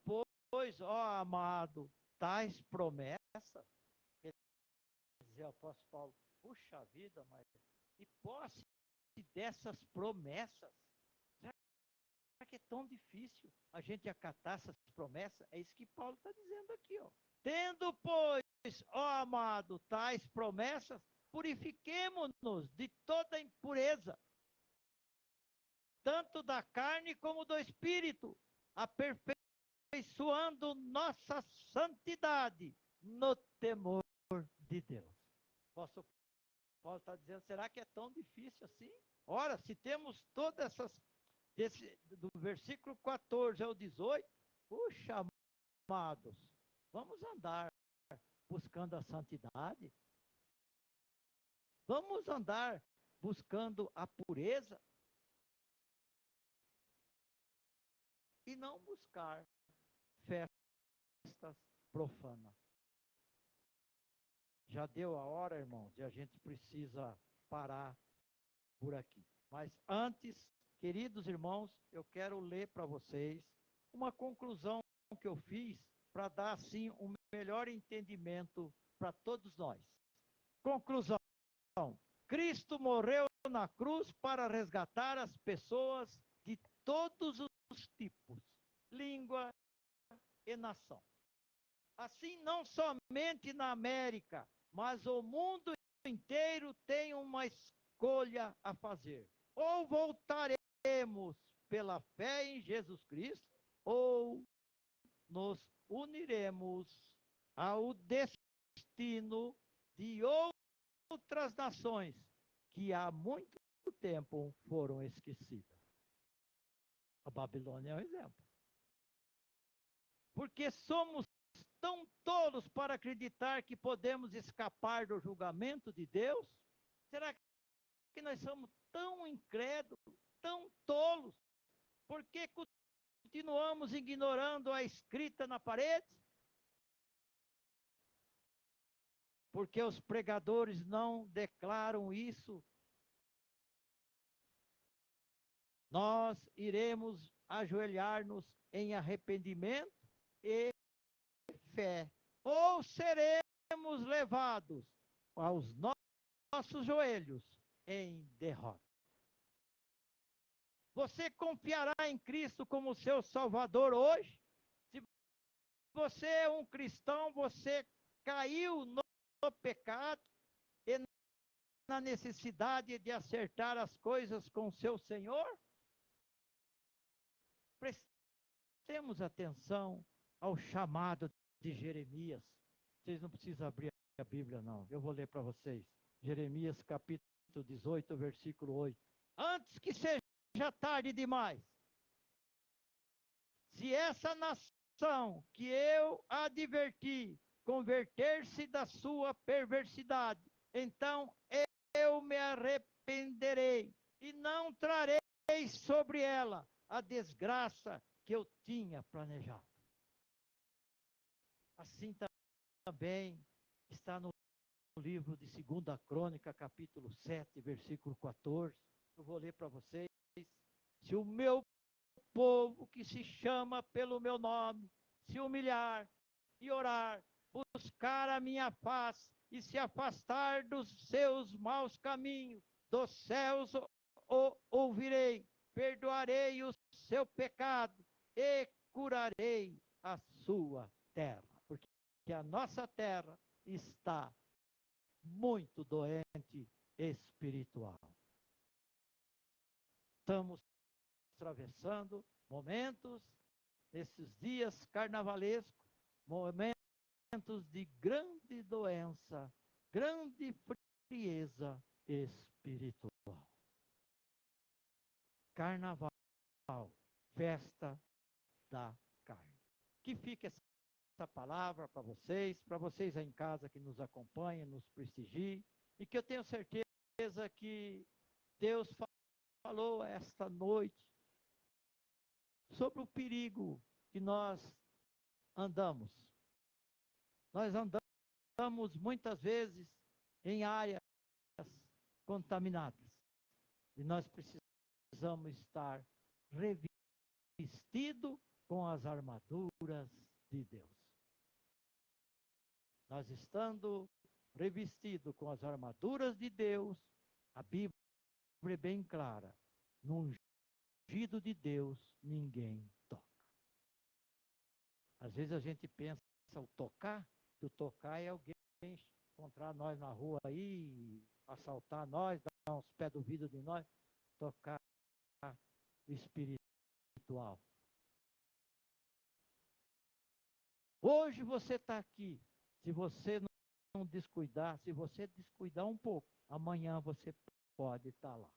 Speaker 7: pois, ó amado, tais promessas, quer dizer, o apóstolo Paulo, puxa vida, mas e posse dessas promessas? Será que é tão difícil a gente acatar essas promessas? É isso que Paulo está dizendo aqui, ó. Tendo, pois, ó amado, tais promessas, purifiquemo-nos de toda impureza, tanto da carne como do espírito, aperfeiçoando nossa santidade no temor de Deus. Posso Paulo está dizendo, será que é tão difícil assim? Ora, se temos todas essas, do versículo 14 ao 18, puxa, amados, vamos andar buscando a santidade? Vamos andar buscando a pureza? E não buscar festas profanas. Já deu a hora, irmãos, e a gente precisa parar por aqui. Mas antes, queridos irmãos, eu quero ler para vocês uma conclusão que eu fiz para dar, assim, um melhor entendimento para todos nós. Conclusão. Cristo morreu na cruz para resgatar as pessoas de todos os tipos, língua e nação. Assim, não somente na América, mas o mundo inteiro tem uma escolha a fazer. Ou voltaremos pela fé em Jesus Cristo, ou nos uniremos ao destino de outras nações que há muito tempo foram esquecidas. A Babilônia é um exemplo. Porque somos tão tolos para acreditar que podemos escapar do julgamento de Deus? Será que nós somos tão incrédulos, tão tolos? Por que continuamos ignorando a escrita na parede? Porque os pregadores não declaram isso nós iremos ajoelhar-nos em arrependimento e fé, ou seremos levados aos nossos joelhos em derrota. Você confiará em Cristo como seu Salvador hoje? Se você é um cristão, você caiu no pecado e na necessidade de acertar as coisas com seu Senhor? Prestemos atenção ao chamado de Jeremias. Vocês não precisam abrir a Bíblia, não. Eu vou ler para vocês. Jeremias, capítulo 18, versículo 8. Antes que seja tarde demais, se essa nação que eu adverti converter-se da sua perversidade, então eu me arrependerei e não trarei sobre ela a desgraça que eu tinha planejado. Assim também está no livro de 2 Crônica, capítulo 7, versículo 14. Eu vou ler para vocês. Se o meu povo que se chama pelo meu nome se humilhar e orar, buscar a minha face e se afastar dos seus maus caminhos, dos céus o ouvirei, perdoarei o seu pecado e curarei a sua terra. Porque a nossa terra está muito doente espiritual. Estamos atravessando momentos, nesses dias carnavalescos, momentos de grande doença, grande frieza espiritual. Carnaval, festa da carne. Que fique essa palavra para vocês aí em casa que nos acompanham, nos prestigiem, e que eu tenho certeza que Deus falou esta noite sobre o perigo que nós andamos. Nós andamos muitas vezes em áreas contaminadas. E nós precisamos estar revestidos com as armaduras de Deus. Nós estando revestidos com as armaduras de Deus, a Bíblia é bem clara. No ungido de Deus, ninguém toca. Às vezes a gente pensa, o tocar é alguém encontrar nós na rua aí, assaltar nós, dar uns pés do vidro de nós, tocar o espiritual. Hoje você está aqui, se você não descuidar, se você descuidar um pouco, amanhã você pode estar lá.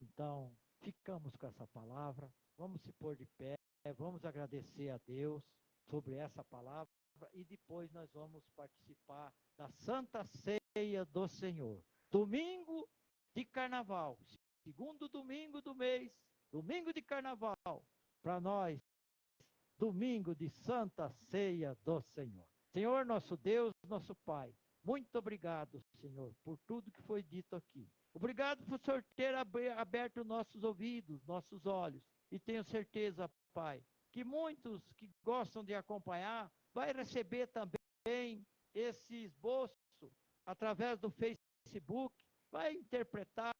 Speaker 7: Então, ficamos com essa palavra, vamos se pôr de pé, vamos agradecer a Deus sobre essa palavra e depois nós vamos participar da Santa Ceia do Senhor. Domingo de Carnaval, segundo domingo do mês, domingo de Carnaval, para nós, domingo de Santa Ceia do Senhor. Senhor, nosso Deus, nosso Pai, muito obrigado, Senhor, por tudo que foi dito aqui. Obrigado por o Senhor ter aberto nossos ouvidos, nossos olhos. E tenho certeza, Pai, que muitos que gostam de acompanhar, vai receber também esse esboço através do Facebook, vai interpretar,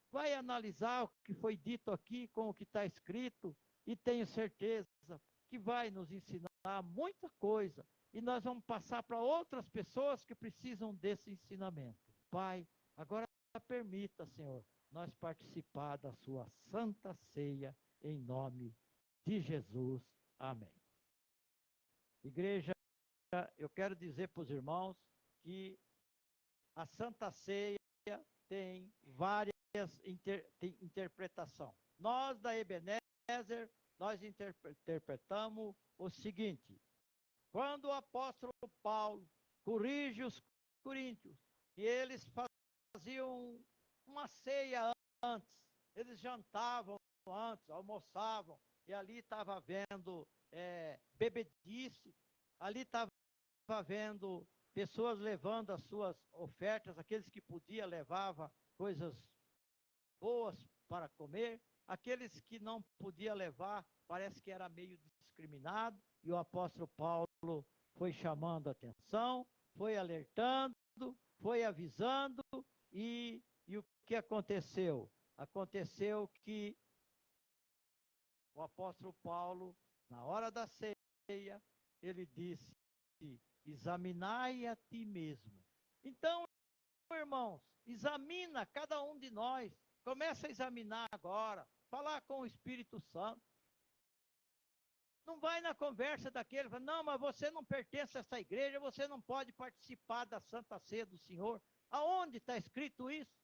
Speaker 7: vai analisar o que foi dito aqui com o que está escrito, e tenho certeza que vai nos ensinar muita coisa, e nós vamos passar para outras pessoas que precisam desse ensinamento. Pai, agora permita, Senhor, nós participar da sua Santa Ceia, em nome de Jesus. Amém. Igreja, eu quero dizer para os irmãos que a Santa Ceia tem várias interpretações. Nós, da Ebenezer, nós interpretamos o seguinte: quando o apóstolo Paulo corrige os coríntios, e eles faziam uma ceia antes, eles jantavam antes, almoçavam, e ali estava havendo bebedice, ali estava havendo pessoas levando as suas ofertas, aqueles que podiam levavam coisas boas para comer, aqueles que não podia levar, parece que era meio discriminado, e o apóstolo Paulo foi chamando a atenção, foi alertando, foi avisando, e o que aconteceu? Aconteceu que o apóstolo Paulo, na hora da ceia, ele disse: examinai a ti mesmo. Então, irmãos, examina cada um de nós, começa a examinar agora, falar com o Espírito Santo. Não vai na conversa daquele, fala, não, mas você não pertence a essa igreja, você não pode participar da Santa Ceia do Senhor. Aonde está escrito isso?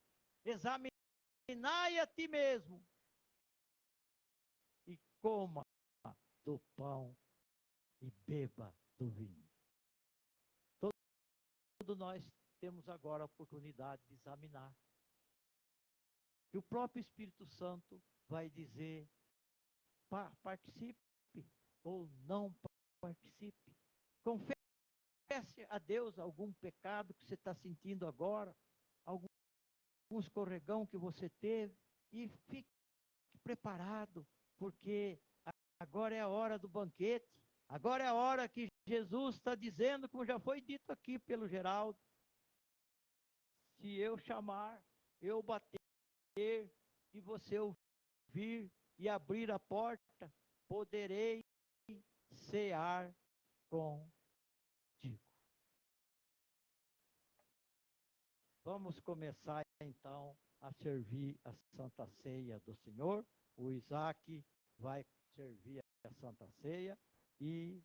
Speaker 7: Examinai a ti mesmo e coma do pão e beba do vinho. Todos nós temos agora a oportunidade de examinar. E o próprio Espírito Santo vai dizer, participe ou não participe. Confesse a Deus algum pecado que você está sentindo agora, algum escorregão que você teve, e fique preparado, porque agora é a hora do banquete, agora é a hora que Jesus está dizendo, como já foi dito aqui pelo Geraldo, se eu chamar, eu bater, e você ouvir e abrir a porta, poderei cear contigo. Vamos começar então a servir a Santa Ceia do Senhor. O Isaac vai servir a Santa Ceia e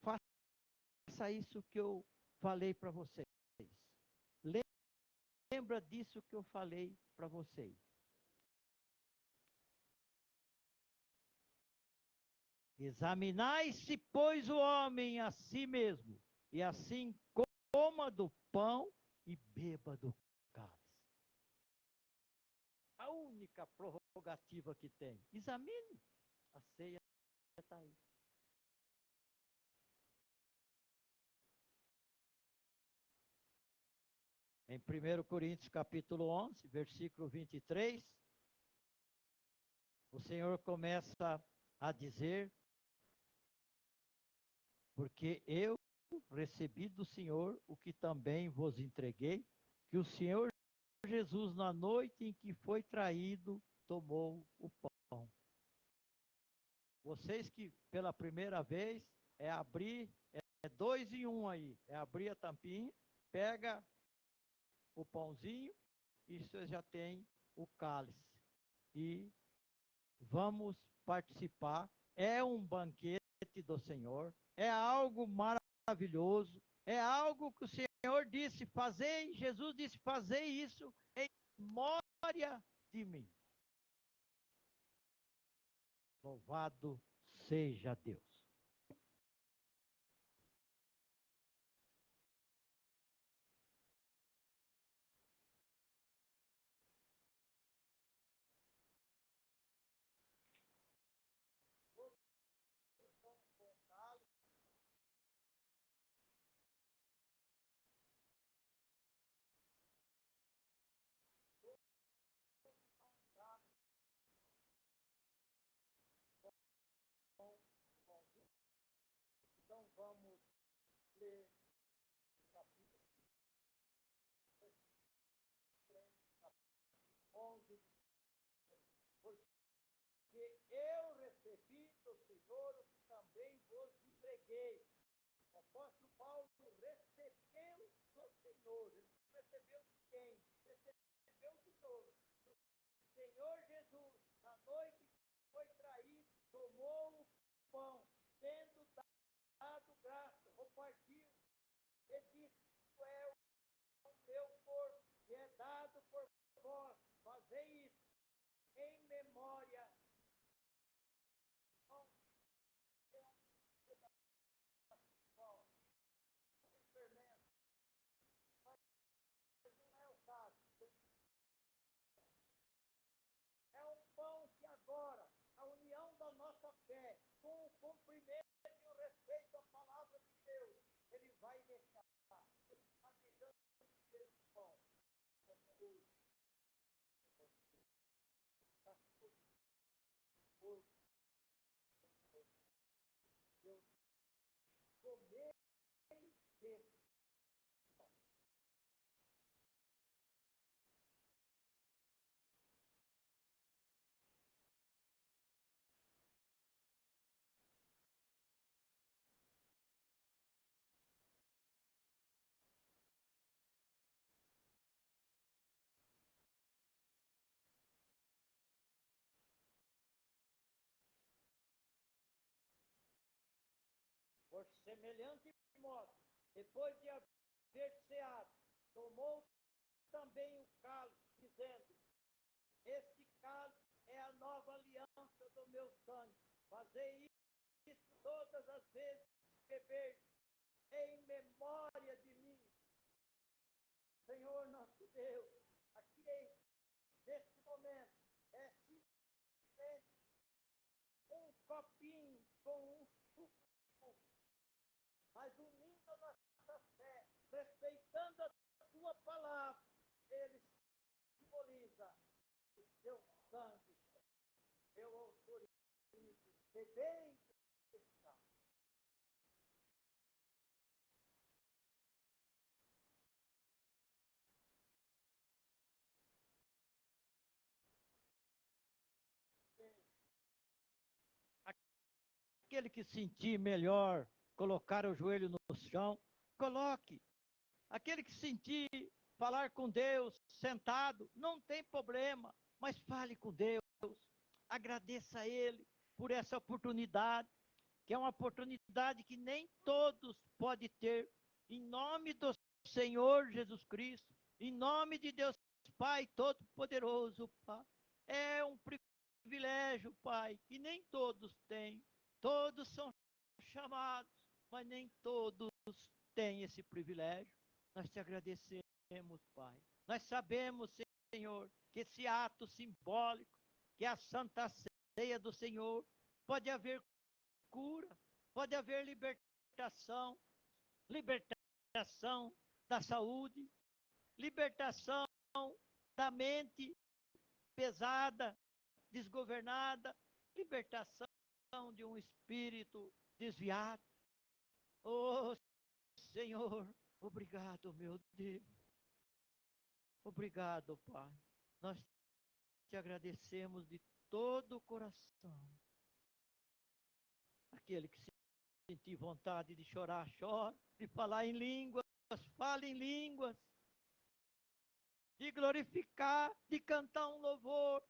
Speaker 7: faça isso que eu falei para vocês. Lembra disso que eu falei para vocês. Examinai-se, pois, o homem a si mesmo, e assim coma do pão e beba do cálice. A única prerrogativa que tem. Examine. A ceia está aí. Em 1 Coríntios capítulo 11, versículo 23, o Senhor começa a dizer: porque eu recebi do Senhor o que também vos entreguei, que o Senhor Jesus, na noite em que foi traído, tomou o pão. Vocês que pela primeira vez, abrir, é 2 em 1 aí, é abrir a tampinha, pega o pãozinho, e você já tem o cálice. E vamos participar. É um banquete do Senhor, é algo maravilhoso, é algo que o Senhor disse, fazei, Jesus disse, fazei isso em memória de mim. Louvado seja Deus. Então vamos ler o capítulo 11. Porque eu recebi do Senhor o que também vos entreguei. O apóstolo Paulo recebeu do Senhor. Ele recebeu de quem? Recebeu do Senhor. O Senhor Jesus, na noite que foi traído, tomou o pão, tendo dado graça, repartiu, e disse: isto é o meu corpo, que é dado por vós, fazei isso em memória. É um pão que agora, a união da nossa fé com o compromisso Por semelhante modo, depois de haver ceado, tomou também o cálice, dizendo: este cálice é a nova aliança do meu sangue. Fazei isso todas as vezes que beberdes, em memória de mim. Senhor nosso Deus, aqui neste momento, é simplesmente um copinho com um suco, mas unindo a nossa fé, respeitando a tua palavra, ele simboliza o teu sangue. Eu autorizo, bebei desse cálice. Aquele que sentir melhor colocar o joelho no chão, coloque. Aquele que sentir falar com Deus sentado, não tem problema, mas fale com Deus. Agradeça a Ele por essa oportunidade, que é uma oportunidade que nem todos podem ter. Em nome do Senhor Jesus Cristo, em nome de Deus Pai Todo-Poderoso, Pai. É um privilégio, Pai, que nem todos têm. Todos são chamados, mas nem todos têm esse privilégio. Nós te agradecemos, Pai. Nós sabemos, Senhor, que esse ato simbólico, que é a Santa Ceia do Senhor, pode haver cura, pode haver libertação da saúde, libertação da mente pesada, desgovernada, libertação de um espírito desviado. Oh, Senhor, obrigado, meu Deus. Obrigado, Pai. Nós te agradecemos de todo o coração. Aquele que sentir vontade de chorar, chora. De falar em línguas, fale em línguas. De glorificar, de cantar um louvor.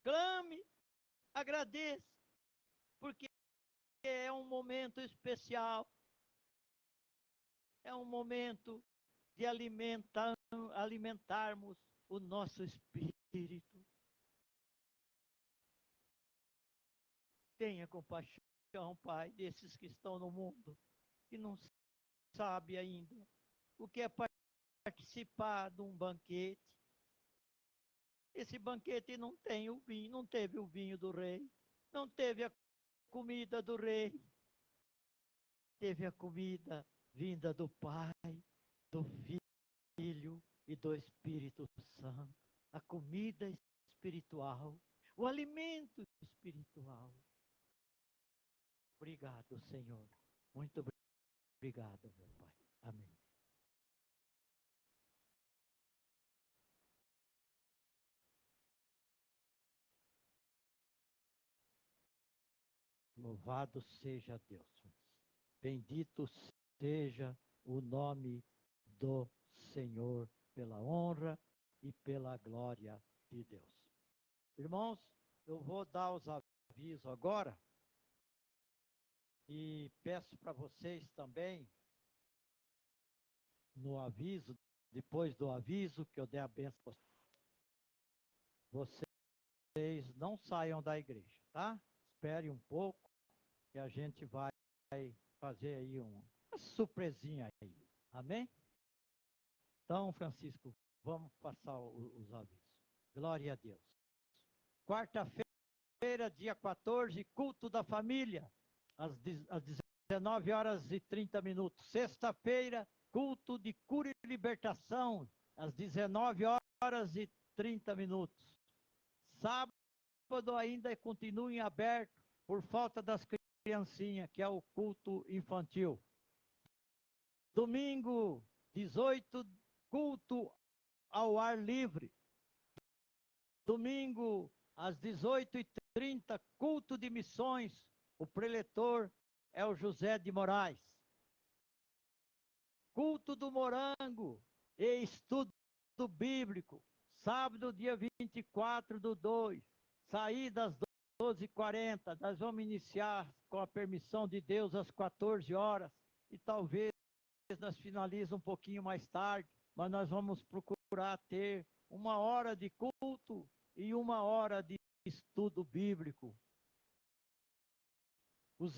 Speaker 7: Clame, agradeça, porque é um momento especial. É um momento de alimentarmos o nosso espírito. Tenha compaixão, Pai, desses que estão no mundo, que não sabem ainda o que é participar de um banquete. Esse banquete não tem o vinho, não teve o vinho do rei, não teve a comida do rei, teve a comida vinda do Pai, do Filho e do Espírito Santo. A comida espiritual, o alimento espiritual. Obrigado, Senhor. Muito obrigado, meu Pai. Amém. Louvado seja Deus. Bendito seja o nome do Senhor pela honra e pela glória de Deus. Irmãos, eu vou dar os avisos agora e peço para vocês também, no aviso, depois do aviso que eu der a bênção, vocês não saiam da igreja, tá? Espere um pouco que a gente vai fazer aí uma surpresinha aí. Amém? Então, Francisco, vamos passar os avisos. Glória a Deus. Quarta-feira, dia 14, culto da família, às 19h30. Sexta-feira, culto de cura e libertação, às 19h30. Sábado ainda continua em aberto por falta das criancinhas, que é o culto infantil. Domingo, 18, culto ao ar livre. Domingo, às 18h30, culto de missões. O preletor é o José de Moraes. Culto do Morango e estudo bíblico. Sábado, dia 24/2. Sair das 12h40, nós vamos iniciar com a permissão de Deus às 14 horas e talvez nós finalizemos um pouquinho mais tarde, mas nós vamos procurar ter 1 hora de culto e 1 hora de estudo bíblico. Os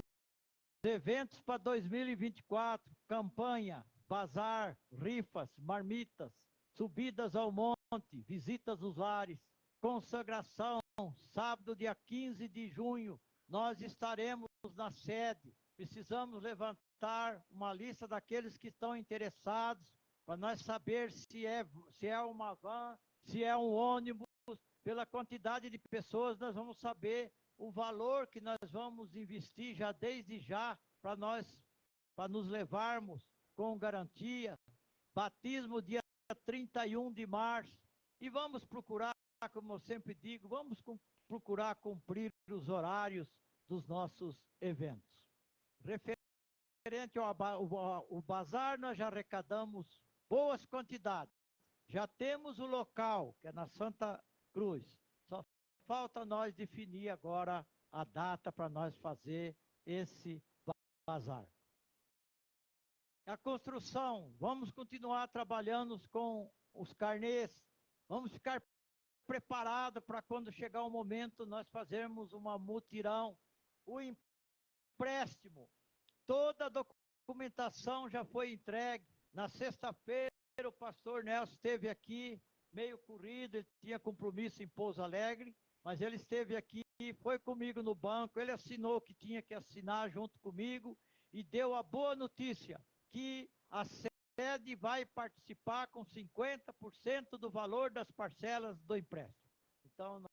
Speaker 7: eventos para 2024, campanha, bazar, rifas, marmitas, subidas ao monte, visitas aos lares, consagração, sábado, dia 15 de junho, nós estaremos na sede. Precisamos levantar uma lista daqueles que estão interessados, para nós saber se é uma van, se é um ônibus. Pela quantidade de pessoas, nós vamos saber o valor que nós vamos investir já desde já, para nos levarmos com garantia. Batismo dia 31 de março. E vamos procurar, como eu sempre digo, vamos procurar cumprir os horários dos nossos eventos. Referente ao bazar, nós já arrecadamos boas quantidades. Já temos o local, que é na Santa Cruz. Só falta nós definir agora a data para nós fazer esse bazar. A construção, vamos continuar trabalhando com os carnês. Vamos ficar preparados para quando chegar o momento nós fazermos uma mutirão. O empréstimo, toda a documentação já foi entregue. Na sexta-feira, o pastor Nelson esteve aqui, meio corrido, ele tinha compromisso em Pouso Alegre, mas ele esteve aqui, foi comigo no banco, ele assinou o que tinha que assinar junto comigo e deu a boa notícia que a sede vai participar com 50% do valor das parcelas do empréstimo. Então,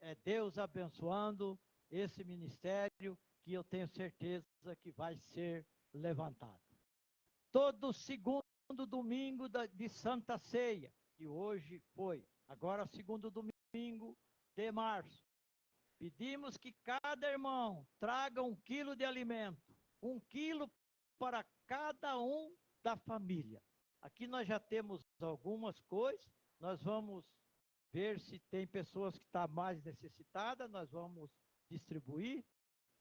Speaker 7: é Deus abençoando esse ministério que eu tenho certeza que vai ser levantado. Todo segundo domingo de Santa Ceia, que hoje foi, agora segundo domingo de março, pedimos que cada irmão traga 1 quilo de alimento, 1 quilo para cada um da família. Aqui nós já temos algumas coisas, nós vamos ver se tem pessoas que estão mais necessitadas, nós vamos distribuir,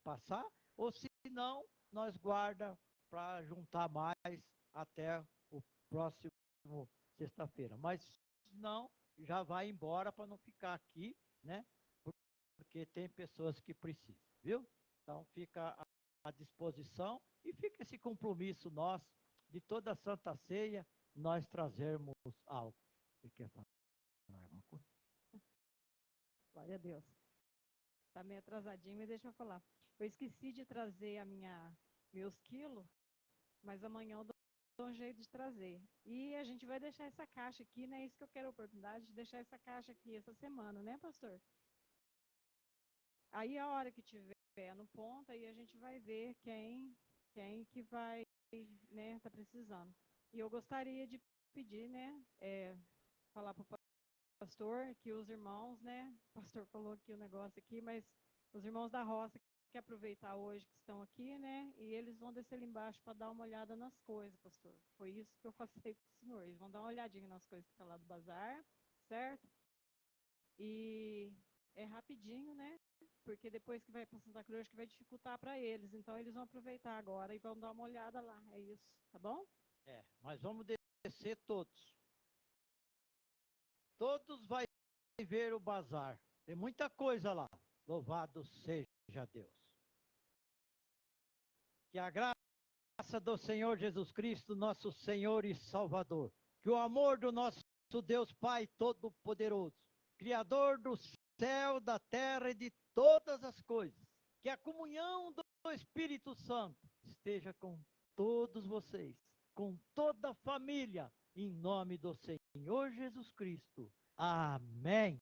Speaker 7: passar, ou se não, nós guarda para juntar mais até o próximo sexta-feira. Mas se não, já vai embora para não ficar aqui, né? Porque tem pessoas que precisam, viu? Então fica à disposição e fica esse compromisso nosso de toda a Santa Ceia nós trazermos algo. Você quer falar alguma coisa?
Speaker 6: Glória a Deus. Está meio atrasadinho, mas deixa eu falar. Eu esqueci de trazer meus quilos, mas amanhã eu dou um jeito de trazer. E a gente vai deixar essa caixa aqui, né? Isso que eu quero a oportunidade de deixar essa caixa aqui essa semana, né, pastor? Aí a hora que tiver no ponto, aí a gente vai ver quem que vai, né, tá precisando. E eu gostaria de pedir, né, falar para o pastor que os irmãos, né, o pastor falou aqui o negócio aqui, mas os irmãos da roça que aproveitar hoje que estão aqui, né, e eles vão descer ali embaixo para dar uma olhada nas coisas, pastor. Foi isso que eu passei para o senhor. Eles vão dar uma olhadinha nas coisas que estão lá do bazar, certo? E é rapidinho, né? Porque depois que vai para Santa Cruz, acho que vai dificultar para eles. Então, eles vão aproveitar agora e vão dar uma olhada lá. É isso, tá bom?
Speaker 7: Mas vamos descer todos. Todos vai ver o bazar. Tem muita coisa lá. Louvado seja Deus. Que a graça do Senhor Jesus Cristo, nosso Senhor e Salvador, que o amor do nosso Deus Pai Todo-Poderoso, Criador do céu, da terra e de todas as coisas, que a comunhão do Espírito Santo esteja com todos vocês, com toda a família, em nome do Senhor Jesus Cristo. Amém.